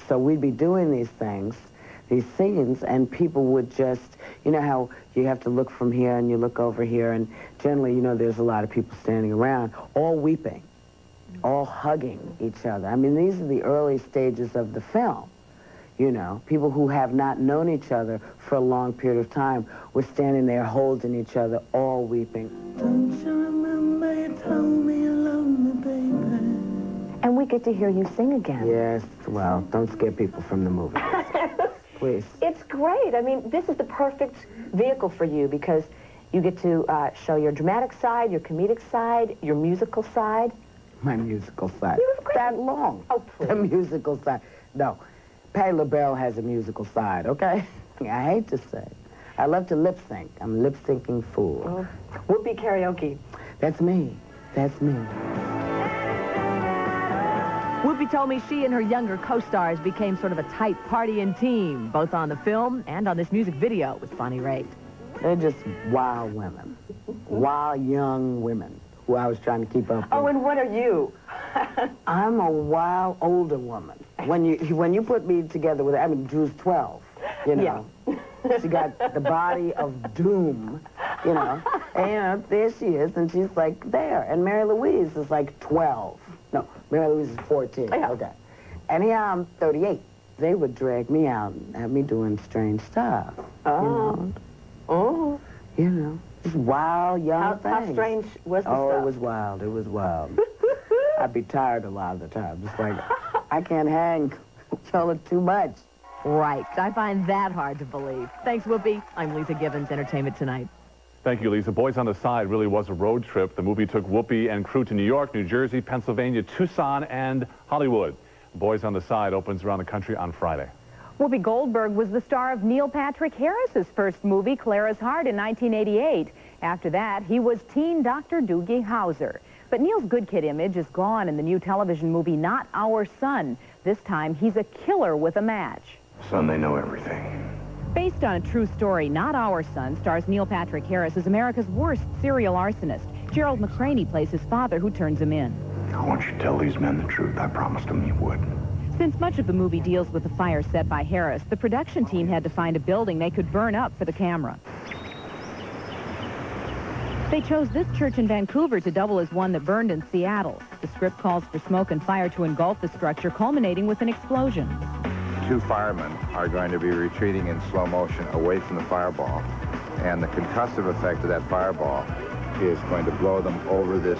So we'd be doing these things, these scenes, and people would just, you know how you have to look from here and you look over here, and generally, you know, there's a lot of people standing around, all weeping, all hugging each other. I mean, these are the early stages of the film. You know, people who have not known each other for a long period of time were standing there holding each other, all weeping. Don't you remember you told me you loved me, baby? And we get to hear you sing again. Yes, well, don't scare people from the movie. Please. It's great. I mean, this is the perfect vehicle for you because you get to show your dramatic side, your comedic side, your musical side. My musical side. You have great. That long. Oh, please. The musical side. No. Patti LaBelle has a musical side, okay? I hate to say. I love to lip sync. I'm a lip syncing fool. Oh. Whoopi karaoke. That's me. That's me. Whoopi told me she and her younger co-stars became sort of a tight partying team, both on the film and on this music video with Bonnie Raitt. They're just wild women. Wild young women who I was trying to keep up with. Oh, and what are you? I'm a wild older woman. When you put me together with, I mean, Drew's 12, you know. Yeah. She got the body of doom, you know. And, you know, there she is, and she's like there. And Mary Louise is like 12. No, Mary Louise is 14. Yeah. Okay. And here I'm 38. They would drag me out and have me doing strange stuff. Oh. You know? Oh. You know, just wild young things. How strange was the stuff? Oh, it was wild. It was wild. I'd be tired a lot of the time. It's like, I can't hang. Control it too much. Right. I find that hard to believe. Thanks, Whoopi. I'm Lisa Gibbons, Entertainment Tonight. Thank you, Lisa. Boys on the Side really was a road trip. The movie took Whoopi and crew to New York, New Jersey, Pennsylvania, Tucson, and Hollywood. Boys on the Side opens around the country on Friday. Whoopi Goldberg was the star of Neil Patrick Harris's first movie, Clara's Heart, in 1988. After that, he was teen Dr. Doogie Howser. But Neil's good kid image is gone in the new television movie Not Our Son. This time, he's a killer with a match. Son, they know everything. Based on a true story, Not Our Son stars Neil Patrick Harris as America's worst serial arsonist. Gerald McCraney plays his father, who turns him in. I want you to tell these men the truth. I promised them you would. Since much of the movie deals with the fire set by Harris, the production team had to find a building they could burn up for the camera. They chose this church in Vancouver to double as one that burned in Seattle. The script calls for smoke and fire to engulf the structure, culminating with an explosion. 2 firemen are going to be retreating in slow motion away from the fireball, and the concussive effect of that fireball is going to blow them over this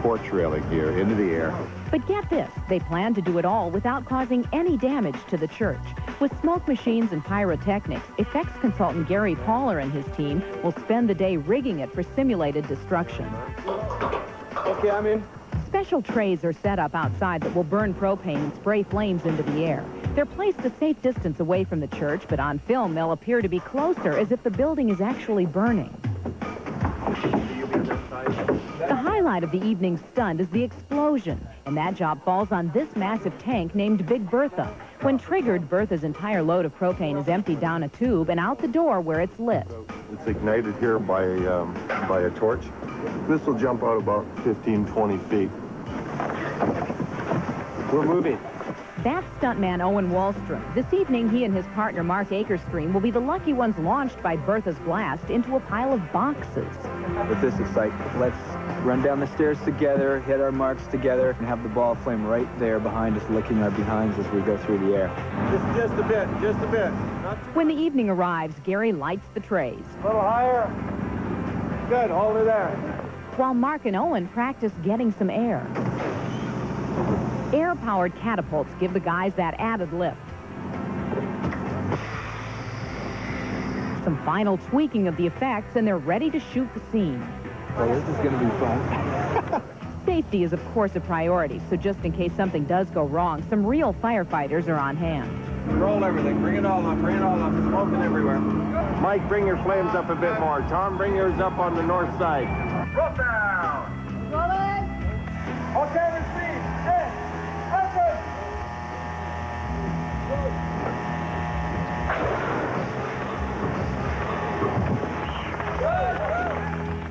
porch railing here into the air. But get this, they plan to do it all without causing any damage to the church. With smoke machines and pyrotechnics, effects consultant Gary Paller and his team will spend the day rigging it for simulated destruction. Okay, I'm in. Special trays are set up outside that will burn propane and spray flames into the air. They're placed a safe distance away from the church, but on film they'll appear to be closer, as if the building is actually burning. The highlight of the evening's stunt is the explosion, and that job falls on this massive tank named Big Bertha. When triggered, Bertha's entire load of propane is emptied down a tube and out the door where it's lit. It's ignited here by a torch. This will jump out about 15, 20 feet. We're moving. That's stuntman Owen Wallstrom. This evening, he and his partner Mark Akerstream will be the lucky ones launched by Bertha's blast into a pile of boxes. With this excitement, let's run down the stairs together, hit our marks together, and have the ball flame right there behind us, licking our behinds as we go through the air. Just a bit, just a bit. When the evening arrives, Gary lights the trays. A little higher. Good, hold her there. While Mark and Owen practice getting some air. Air-powered catapults give the guys that added lift. Some final tweaking of the effects, and they're ready to shoot the scene. Well, this is going to be fun. Safety is, of course, a priority, so just in case something does go wrong, some real firefighters are on hand. Roll everything. Bring it all up. Bring it all up. Smoking everywhere. Mike, bring your flames up a bit more. Tom, bring yours up on the north side. Roll down. Roll it. Okay, receive. Hey, action.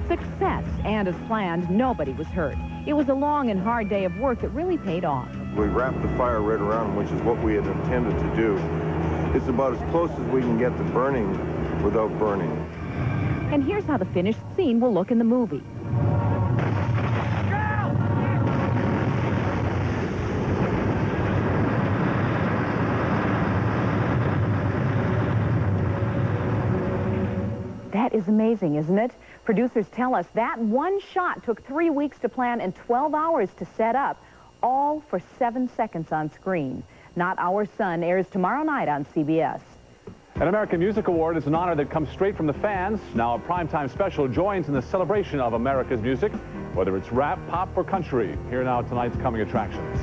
Success, and as planned, nobody was hurt. It was a long and hard day of work that really paid off. We wrapped the fire right around, which is what we had intended to do. It's about as close as we can get to burning without burning. And here's how the finished scene will look in the movie. That is amazing, isn't it? Producers tell us that one shot took 3 weeks to plan and 12 hours to set up, all for 7 seconds on screen. Not Our Son airs tomorrow night on CBS. An American Music Award is an honor that comes straight from the fans. Now a primetime special joins in the celebration of America's music, whether it's rap, pop, or country. Here now tonight's coming attractions.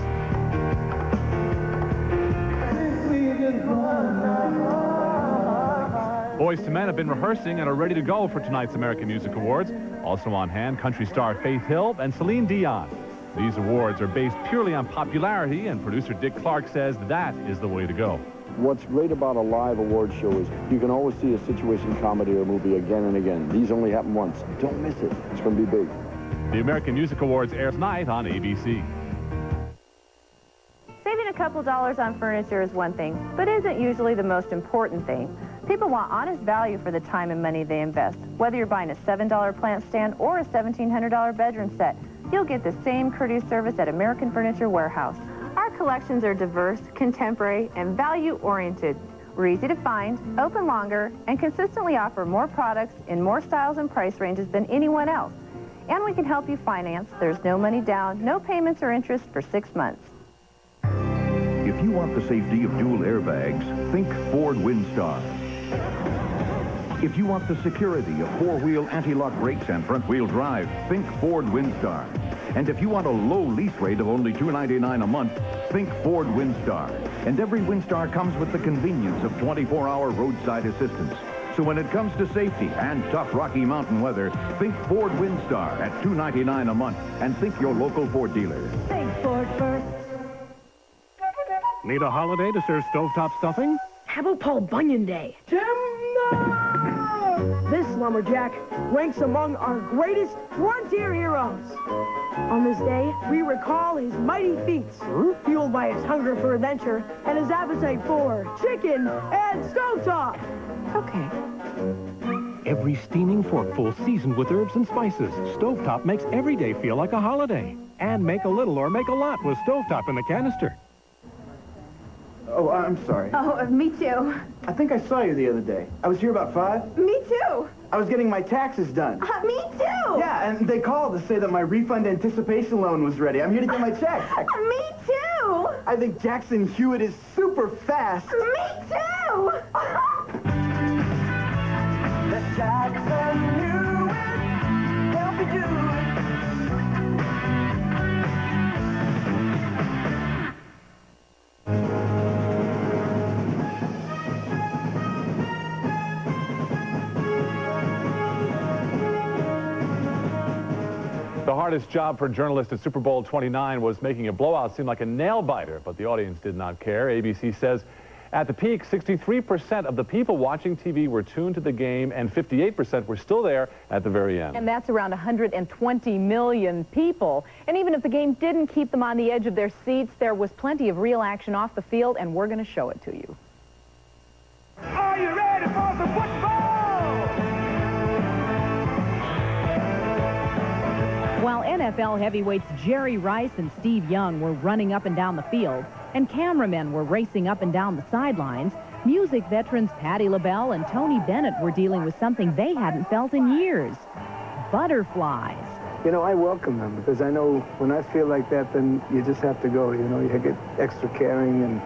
Boys to Men have been rehearsing and are ready to go for tonight's American Music Awards. Also on hand, country star Faith Hill and Celine Dion. These awards are based purely on popularity, and producer Dick Clark says that is the way to go. What's great about a live award show is you can always see a situation comedy or movie again and again. These only happen once. Don't miss it. It's going to be big. The American Music Awards air tonight on ABC. Saving a couple dollars on furniture is one thing, but isn't usually the most important thing. People want honest value for the time and money they invest. Whether you're buying a $7 plant stand or a $1,700 bedroom set, you'll get the same courteous service at American Furniture Warehouse. Our collections are diverse, contemporary, and value-oriented. We're easy to find, open longer, and consistently offer more products in more styles and price ranges than anyone else. And we can help you finance. There's no money down, no payments or interest for 6 months. If you want the safety of dual airbags, think Ford Windstar. If you want the security of four-wheel anti-lock brakes and front-wheel drive, think Ford Windstar. And if you want a low lease rate of only $299 a month, think Ford Windstar. And every Windstar comes with the convenience of 24-hour roadside assistance. So when it comes to safety and tough Rocky Mountain weather, think Ford Windstar at $299 a month. And think your local Ford dealer. Think Ford first. Need a holiday to serve stovetop stuffing? How about Paul Bunyan Day? This lumberjack ranks among our greatest frontier heroes. On this day, we recall his mighty feats, fueled by his hunger for adventure and his appetite for chicken and stovetop. Okay. Every steaming forkful seasoned with herbs and spices. Stovetop makes every day feel like a holiday. And make a little or make a lot with Stovetop in the canister. Oh, I'm sorry. Oh, me too. I think I saw you the other day. I was here about 5. Me too. I was getting my taxes done. Me too. Yeah, and they called to say that my refund anticipation loan was ready. I'm here to get my check. Me too. I think Jackson Hewitt is super fast. Me too. Let Jackson Hewitt help you do it. The hardest job for journalists at Super Bowl 29 was making a blowout seem like a nail-biter, but the audience did not care. ABC says at the peak, 63% of the people watching TV were tuned to the game, and 58% were still there at the very end. And that's around 120 million people. And even if the game didn't keep them on the edge of their seats, there was plenty of real action off the field, and we're going to show it to you. Are you ready for the football? While NFL heavyweights Jerry Rice and Steve Young were running up and down the field, and cameramen were racing up and down the sidelines, music veterans Patti LaBelle and Tony Bennett were dealing with something they hadn't felt in years: butterflies. You know, I welcome them because I know when I feel like that, then you just have to go. You know, you get extra caring and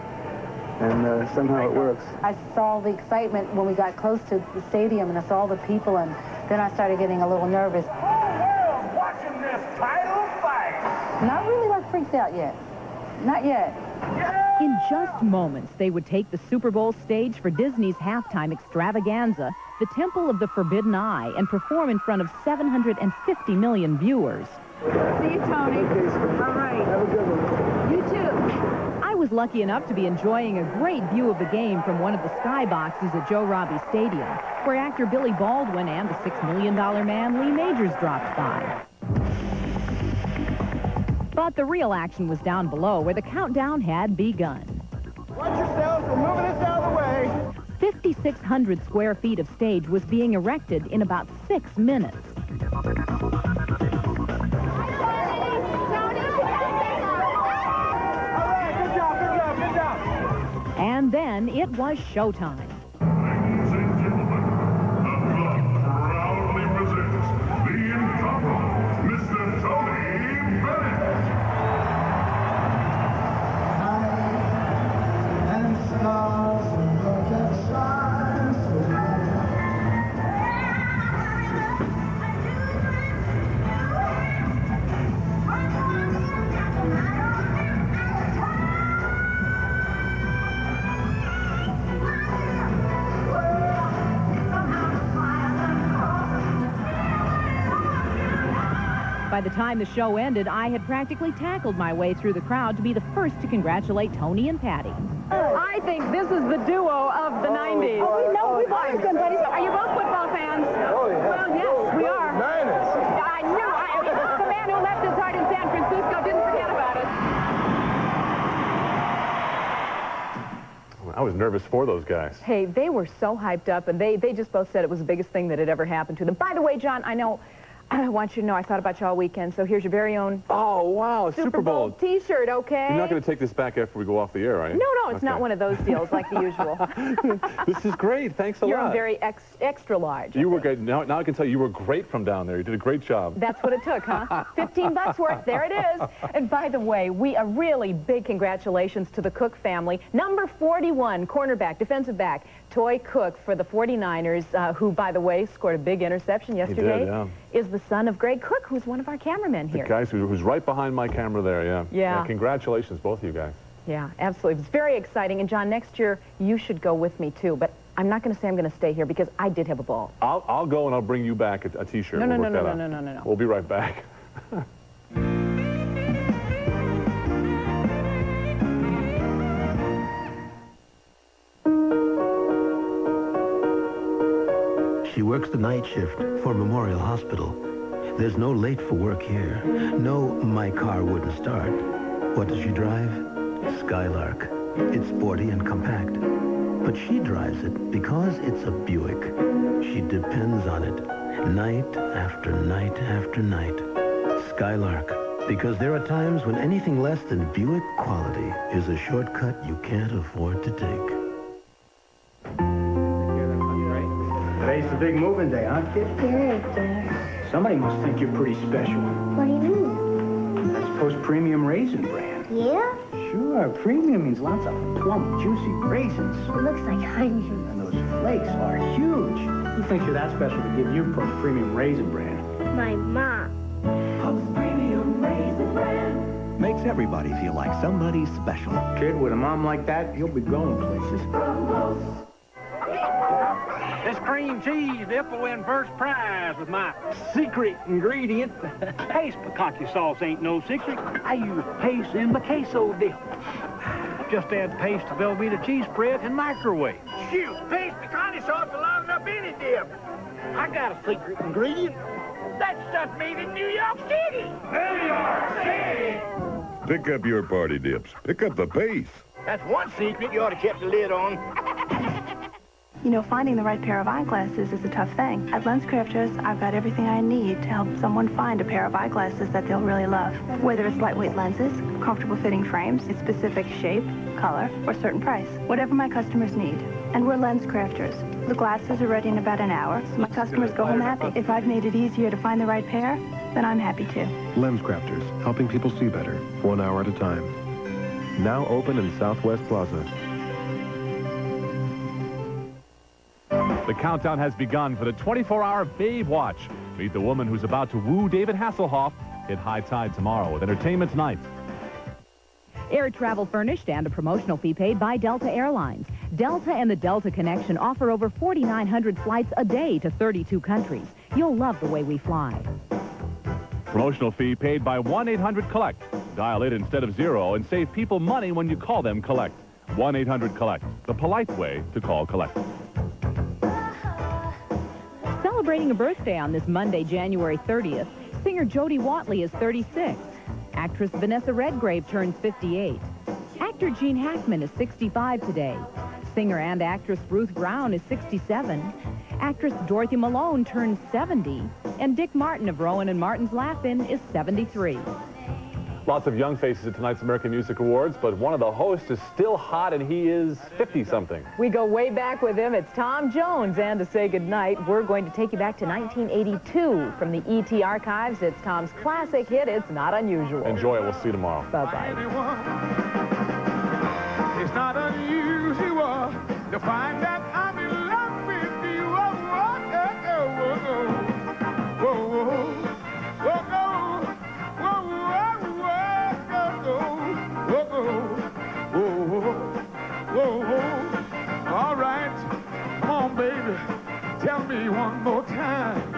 somehow it works. I saw the excitement when we got close to the stadium and I saw the people, and then I started getting a little nervous. Watching this title fight. Not really like freaked out yet. Not yet. In just moments, they would take the Super Bowl stage for Disney's halftime extravaganza, the Temple of the Forbidden Eye, and perform in front of 750 million viewers. See you, Tony. All right. Have a good one. You too. I was lucky enough to be enjoying a great view of the game from one of the skyboxes at Joe Robbie Stadium, where actor Billy Baldwin and the $6 Million Man Lee Majors dropped by. But the real action was down below, where the countdown had begun. Watch yourselves. We're moving this out of the way. 5,600 square feet of stage was being erected in about 6 minutes. And then it was showtime. Ladies and gentlemen, the club proudly presents the incomparable Mr. Tony Bennett. By the time the show ended, I had practically tackled my way through the crowd to be the first to congratulate Tony and Patti. I think this is the duo of the 90s. Oh, we know. We've always been buddies. Are you both football fans? Oh, yeah. Well, yes, we are. Niners. I knew. The man who left his heart in San Francisco didn't forget about it. I was nervous for those guys. Hey, they were so hyped up, and they just both said it was the biggest thing that had ever happened to them. By the way, John, I know I want you to know I thought about you all weekend, so here's your very own Oh, wow, Super Bowl T-shirt, okay? You're not going to take this back after we go off the air, are you? No, it's not Okay. one of those deals like the usual. This is great. Thanks a You're lot. very extra large. You were great. Now I can tell you were great from down there. You did a great job. That's what it took, huh? $15 worth. There it is. And by the way, a really big congratulations to the Cook family. Number 41, cornerback, defensive back, Toy Cook for the 49ers, who, by the way, scored a big interception yesterday. He did, yeah. Is the son of Greg Cook, who's one of our cameramen here. The guys who's right behind my camera there, yeah. Yeah. Congratulations, both of you guys. Yeah, absolutely. It's very exciting. And, John, next year, you should go with me, too. But I'm not going to say I'm going to stay here because I did have a ball. I'll go and I'll bring you back a T-shirt. No. No. We'll be right back. She works the night shift for Memorial Hospital. There's no late for work here. No, my car wouldn't start. What does she drive? Skylark. It's sporty and compact. But she drives it because it's a Buick. She depends on it. Night after night after night. Skylark. Because there are times when anything less than Buick quality is a shortcut you can't afford to take. Today's the big moving day, huh, kid? Yeah. Somebody must think you're pretty special. What do you mean? That's Post Premium Raisin Bran. Yeah? Sure, premium means lots of plump, juicy raisins. It looks like honey. And those flakes are huge. Who thinks you're that special to give you Post Premium Raisin Bran? My mom. Post Premium Raisin Bran. Makes everybody feel like somebody special. Kid, with a mom like that, you'll be going places. This cream cheese dip will win first prize with my secret ingredient. Pace picante sauce ain't no secret. I use paste in the queso dip. Just add paste to Velveeta cheese spread and microwave. Shoot, paste picante sauce will line up any dip. I got a secret ingredient. That stuff made in New York City. New York City! Pick up your party dips. Pick up the pace. That's one secret you ought to keep the lid on. You know, finding the right pair of eyeglasses is a tough thing. At LensCrafters, I've got everything I need to help someone find a pair of eyeglasses that they'll really love. Whether it's lightweight lenses, comfortable fitting frames, a specific shape, color, or certain price. Whatever my customers need. And we're LensCrafters. The glasses are ready in about an hour. So my customers go home happy. If I've made it easier to find the right pair, then I'm happy too. LensCrafters, helping people see better, 1 hour at a time. Now open in Southwest Plaza. The countdown has begun for the 24-hour Babe Watch. Meet the woman who's about to woo David Hasselhoff. Hit high tide tomorrow with Entertainment Tonight. Air travel furnished and a promotional fee paid by Delta Airlines. Delta and the Delta Connection offer over 4,900 flights a day to 32 countries. You'll love the way we fly. Promotional fee paid by 1-800-COLLECT. Dial it instead of 0 and save people money when you call them Collect. 1-800-COLLECT, the polite way to call Collect. Celebrating a birthday on this Monday, January 30th, singer Jody Watley is 36. Actress Vanessa Redgrave turns 58. Actor Gene Hackman is 65 today. Singer and actress Ruth Brown is 67. Actress Dorothy Malone turns 70. And Dick Martin of Rowan and Martin's Laugh-In is 73. Lots of young faces at tonight's American Music Awards, but one of the hosts is still hot, and he is 50-something. We go way back with him. It's Tom Jones. And to say goodnight, we're going to take you back to 1982 from the E.T. archives. It's Tom's classic hit, It's Not Unusual. Enjoy it. We'll see you tomorrow. Bye-bye. It's not unusual to find that I'm in love with you. All right, come on, baby, tell me one more time.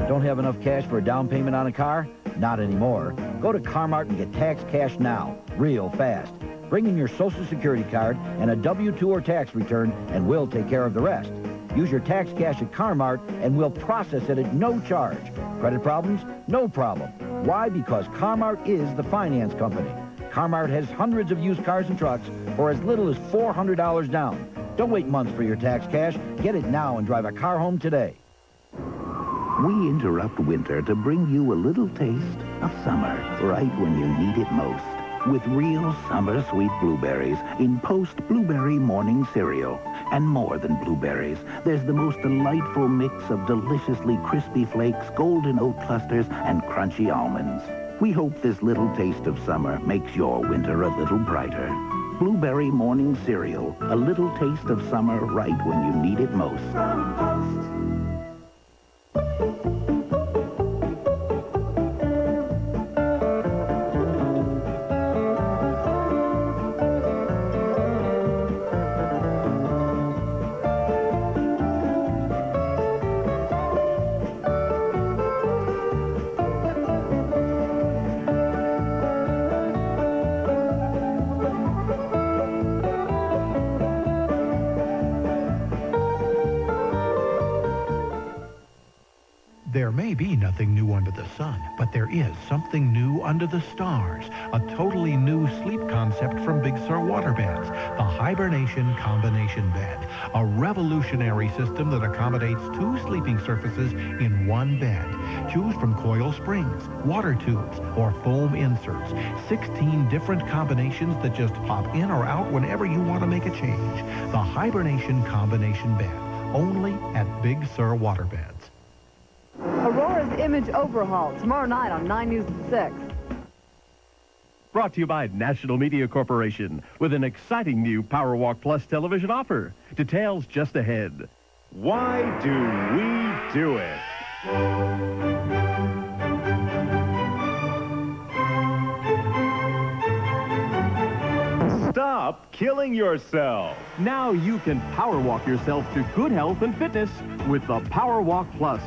Don't have enough cash for a down payment on a car? Not anymore. Go to Car-Mart and get tax cash now, real fast. Bring in your Social Security card and a W-2 or tax return, and we'll take care of the rest. Use your tax cash at Car-Mart, and we'll process it at no charge. Credit problems? No problem. Why? Because Car-Mart is the finance company. Carmart has hundreds of used cars and trucks for as little as $400 down. Don't wait months for your tax cash. Get it now and drive a car home today. We interrupt winter to bring you a little taste of summer right when you need it most. With real summer sweet blueberries in Post Blueberry Morning Cereal. And more than blueberries, there's the most delightful mix of deliciously crispy flakes, golden oat clusters, and crunchy almonds. We hope this little taste of summer makes your winter a little brighter. Blueberry Morning Cereal, a little taste of summer right when you need it most. From Post. There may be nothing new under the sun, but there is something new under the stars. A totally new sleep concept from Big Sur Waterbeds, the Hibernation Combination Bed. A revolutionary system that accommodates 2 sleeping surfaces in one bed. Choose from coil springs, water tubes, or foam inserts. 16 different combinations that just pop in or out whenever you want to make a change. The Hibernation Combination Bed, only at Big Sur Waterbeds. Aurora's Image Overhaul, tomorrow night on 9 News at 6. Brought to you by National Media Corporation with an exciting new PowerWalk Plus television offer. Details just ahead. Why do we do it? Stop killing yourself. Now you can PowerWalk yourself to good health and fitness with the PowerWalk Plus.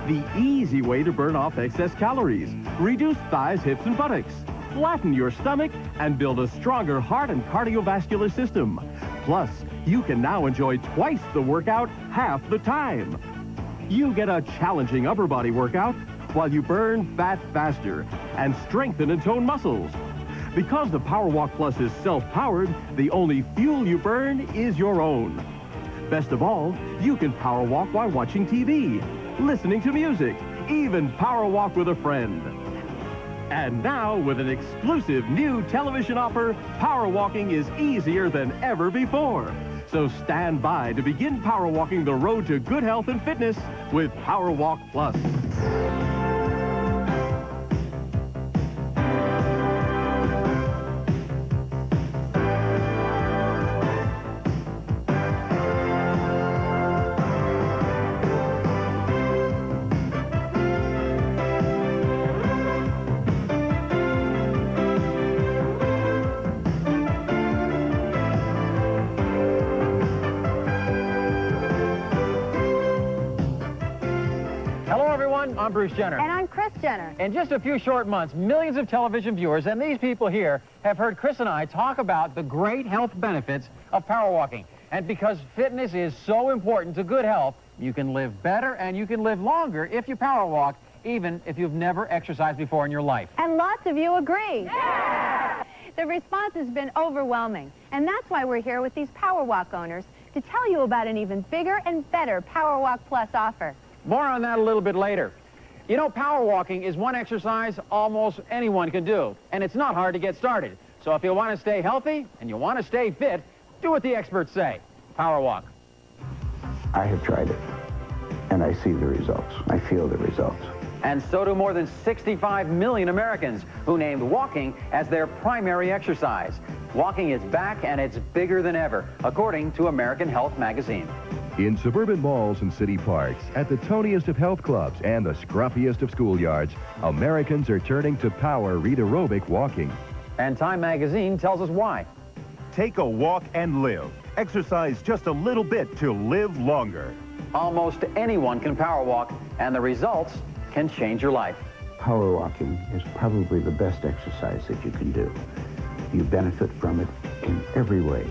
The easy way to burn off excess calories, reduce thighs, hips, and buttocks, flatten your stomach, and build a stronger heart and cardiovascular system. Plus, you can now enjoy twice the workout half the time. You get a challenging upper body workout while you burn fat faster and strengthen and tone muscles. Because the PowerWalk Plus is self-powered, the only fuel you burn is your own. Best of all, you can PowerWalk while watching TV, listening to music, even power walk with a friend. And now, with an exclusive new television offer, power walking is easier than ever before. So stand by to begin power walking the road to good health and fitness with PowerWalk Plus. I'm Bruce Jenner. And I'm Chris Jenner. In just a few short months, millions of television viewers and these people here have heard Chris and I talk about the great health benefits of power walking. And because fitness is so important to good health, you can live better and you can live longer if you power walk, even if you've never exercised before in your life. And lots of you agree. Yeah! The response has been overwhelming. And that's why we're here with these Power Walk owners to tell you about an even bigger and better Power Walk Plus offer. More on that a little bit later. You know, power walking is one exercise almost anyone can do, and it's not hard to get started. So if you want to stay healthy and you want to stay fit, do what the experts say. Power walk. I have tried it, and I see the results. I feel the results. And so do more than 65 million Americans who named walking as their primary exercise. Walking is back, and it's bigger than ever, according to American Health Magazine. In suburban malls and city parks, at the toniest of health clubs and the scruffiest of schoolyards, Americans are turning to power read aerobic walking. And Time Magazine tells us why. Take a walk and live. Exercise just a little bit to live longer. Almost anyone can power walk, and the results can change your life. Power walking is probably the best exercise that you can do. You benefit from it in every way.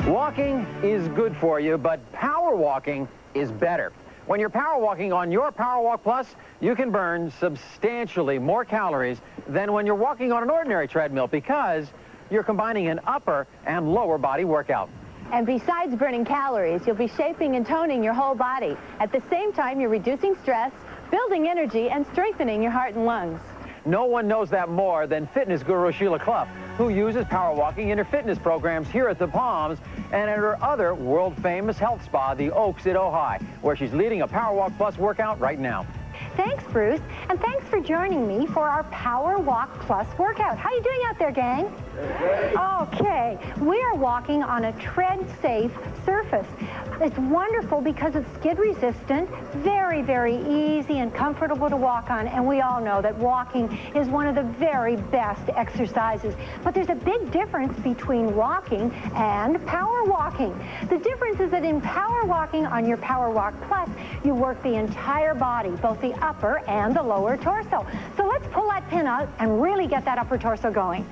Walking is good for you, but power walking is better. When you're power walking on your Power Walk Plus, you can burn substantially more calories than when you're walking on an ordinary treadmill because you're combining an upper and lower body workout. And besides burning calories, you'll be shaping and toning your whole body. At the same time, you're reducing stress, building energy, and strengthening your heart and lungs. No one knows that more than fitness guru Sheila Clough, who uses power walking in her fitness programs here at the Palms and at her other world-famous health spa, the Oaks at Ojai, where she's leading a Power Walk Plus workout right now. Thanks, Bruce, and thanks for joining me for our Power Walk Plus workout. How you doing out there, gang? Okay, we are walking on a tread-safe surface. It's wonderful because it's skid-resistant, very, very easy and comfortable to walk on, and we all know that walking is one of the very best exercises. But there's a big difference between walking and power walking. The difference is that in power walking on your Power Walk Plus, you work the entire body, both the upper and the lower torso. So let's pull that pin out and really get that upper torso going.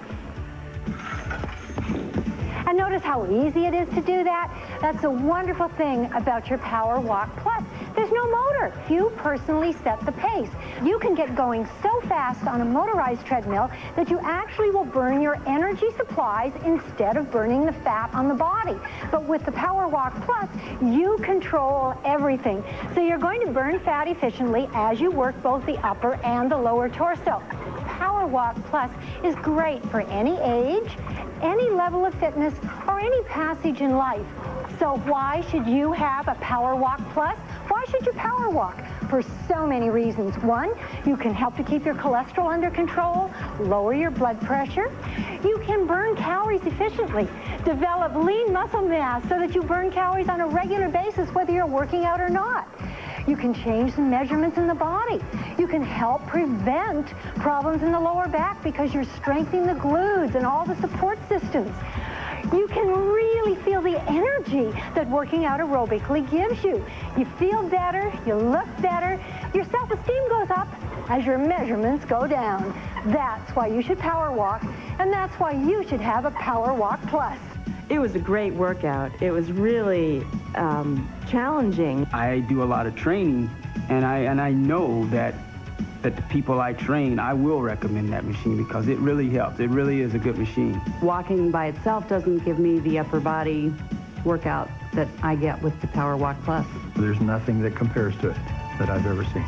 And notice how easy it is to do that. That's a wonderful thing about your Power Walk Plus. There's no motor. You personally set the pace. You can get going so fast on a motorized treadmill that you actually will burn your energy supplies instead of burning the fat on the body. But with the Power Walk Plus, you control everything. So you're going to burn fat efficiently as you work both the upper and the lower torso. Power Walk Plus is great for any age, any level of fitness, or any passage in life. So why should you have a Power Walk Plus? Why should you power walk? For so many reasons. One, you can help to keep your cholesterol under control, lower your blood pressure. You can burn calories efficiently, develop lean muscle mass so that you burn calories on a regular basis whether you're working out or not. You can change the measurements in the body. You can help prevent problems in the lower back because you're strengthening the glutes and all the support systems. You can really feel the energy that working out aerobically gives you. You feel better, you look better, your self-esteem goes up as your measurements go down. That's why you should power walk, and that's why you should have a Power Walk Plus. It was a great workout. It was really challenging. I do a lot of training, and I know that the people I train, I will recommend that machine because it really helps. It really is a good machine. Walking by itself doesn't give me the upper body workout that I get with the Power Walk Plus. There's nothing that compares to it that I've ever seen.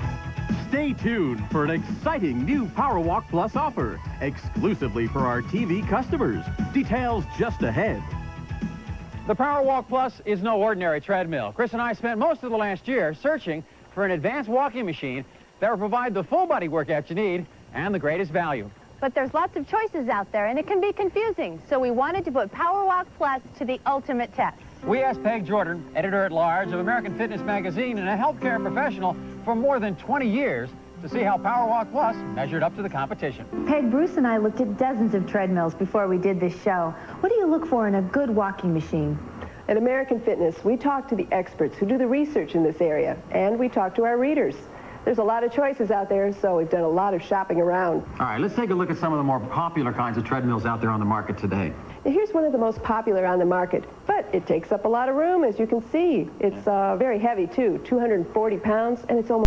Stay tuned for an exciting new Power Walk Plus offer, exclusively for our TV customers. Details just ahead. The Power Walk Plus is no ordinary treadmill. Chris and I spent most of the last year searching for an advanced walking machine that will provide the full body workout you need and the greatest value. But there's lots of choices out there, and it can be confusing. So we wanted to put Power Walk Plus to the ultimate test. We asked Peg Jordan, editor-at-large of American Fitness Magazine and a healthcare professional for more than 20 years, to see how Power Walk Plus measured up to the competition. Peg, Bruce and I looked at dozens of treadmills before we did this show. What do you look for in a good walking machine? At American Fitness, we talk to the experts who do the research in this area, and we talk to our readers. There's a lot of choices out there, so we've done a lot of shopping around. All right, let's take a look at some of the more popular kinds of treadmills out there on the market today. Now, here's one of the most popular on the market, but it takes up a lot of room, as you can see. It's very heavy, too, 240 pounds, and it's almost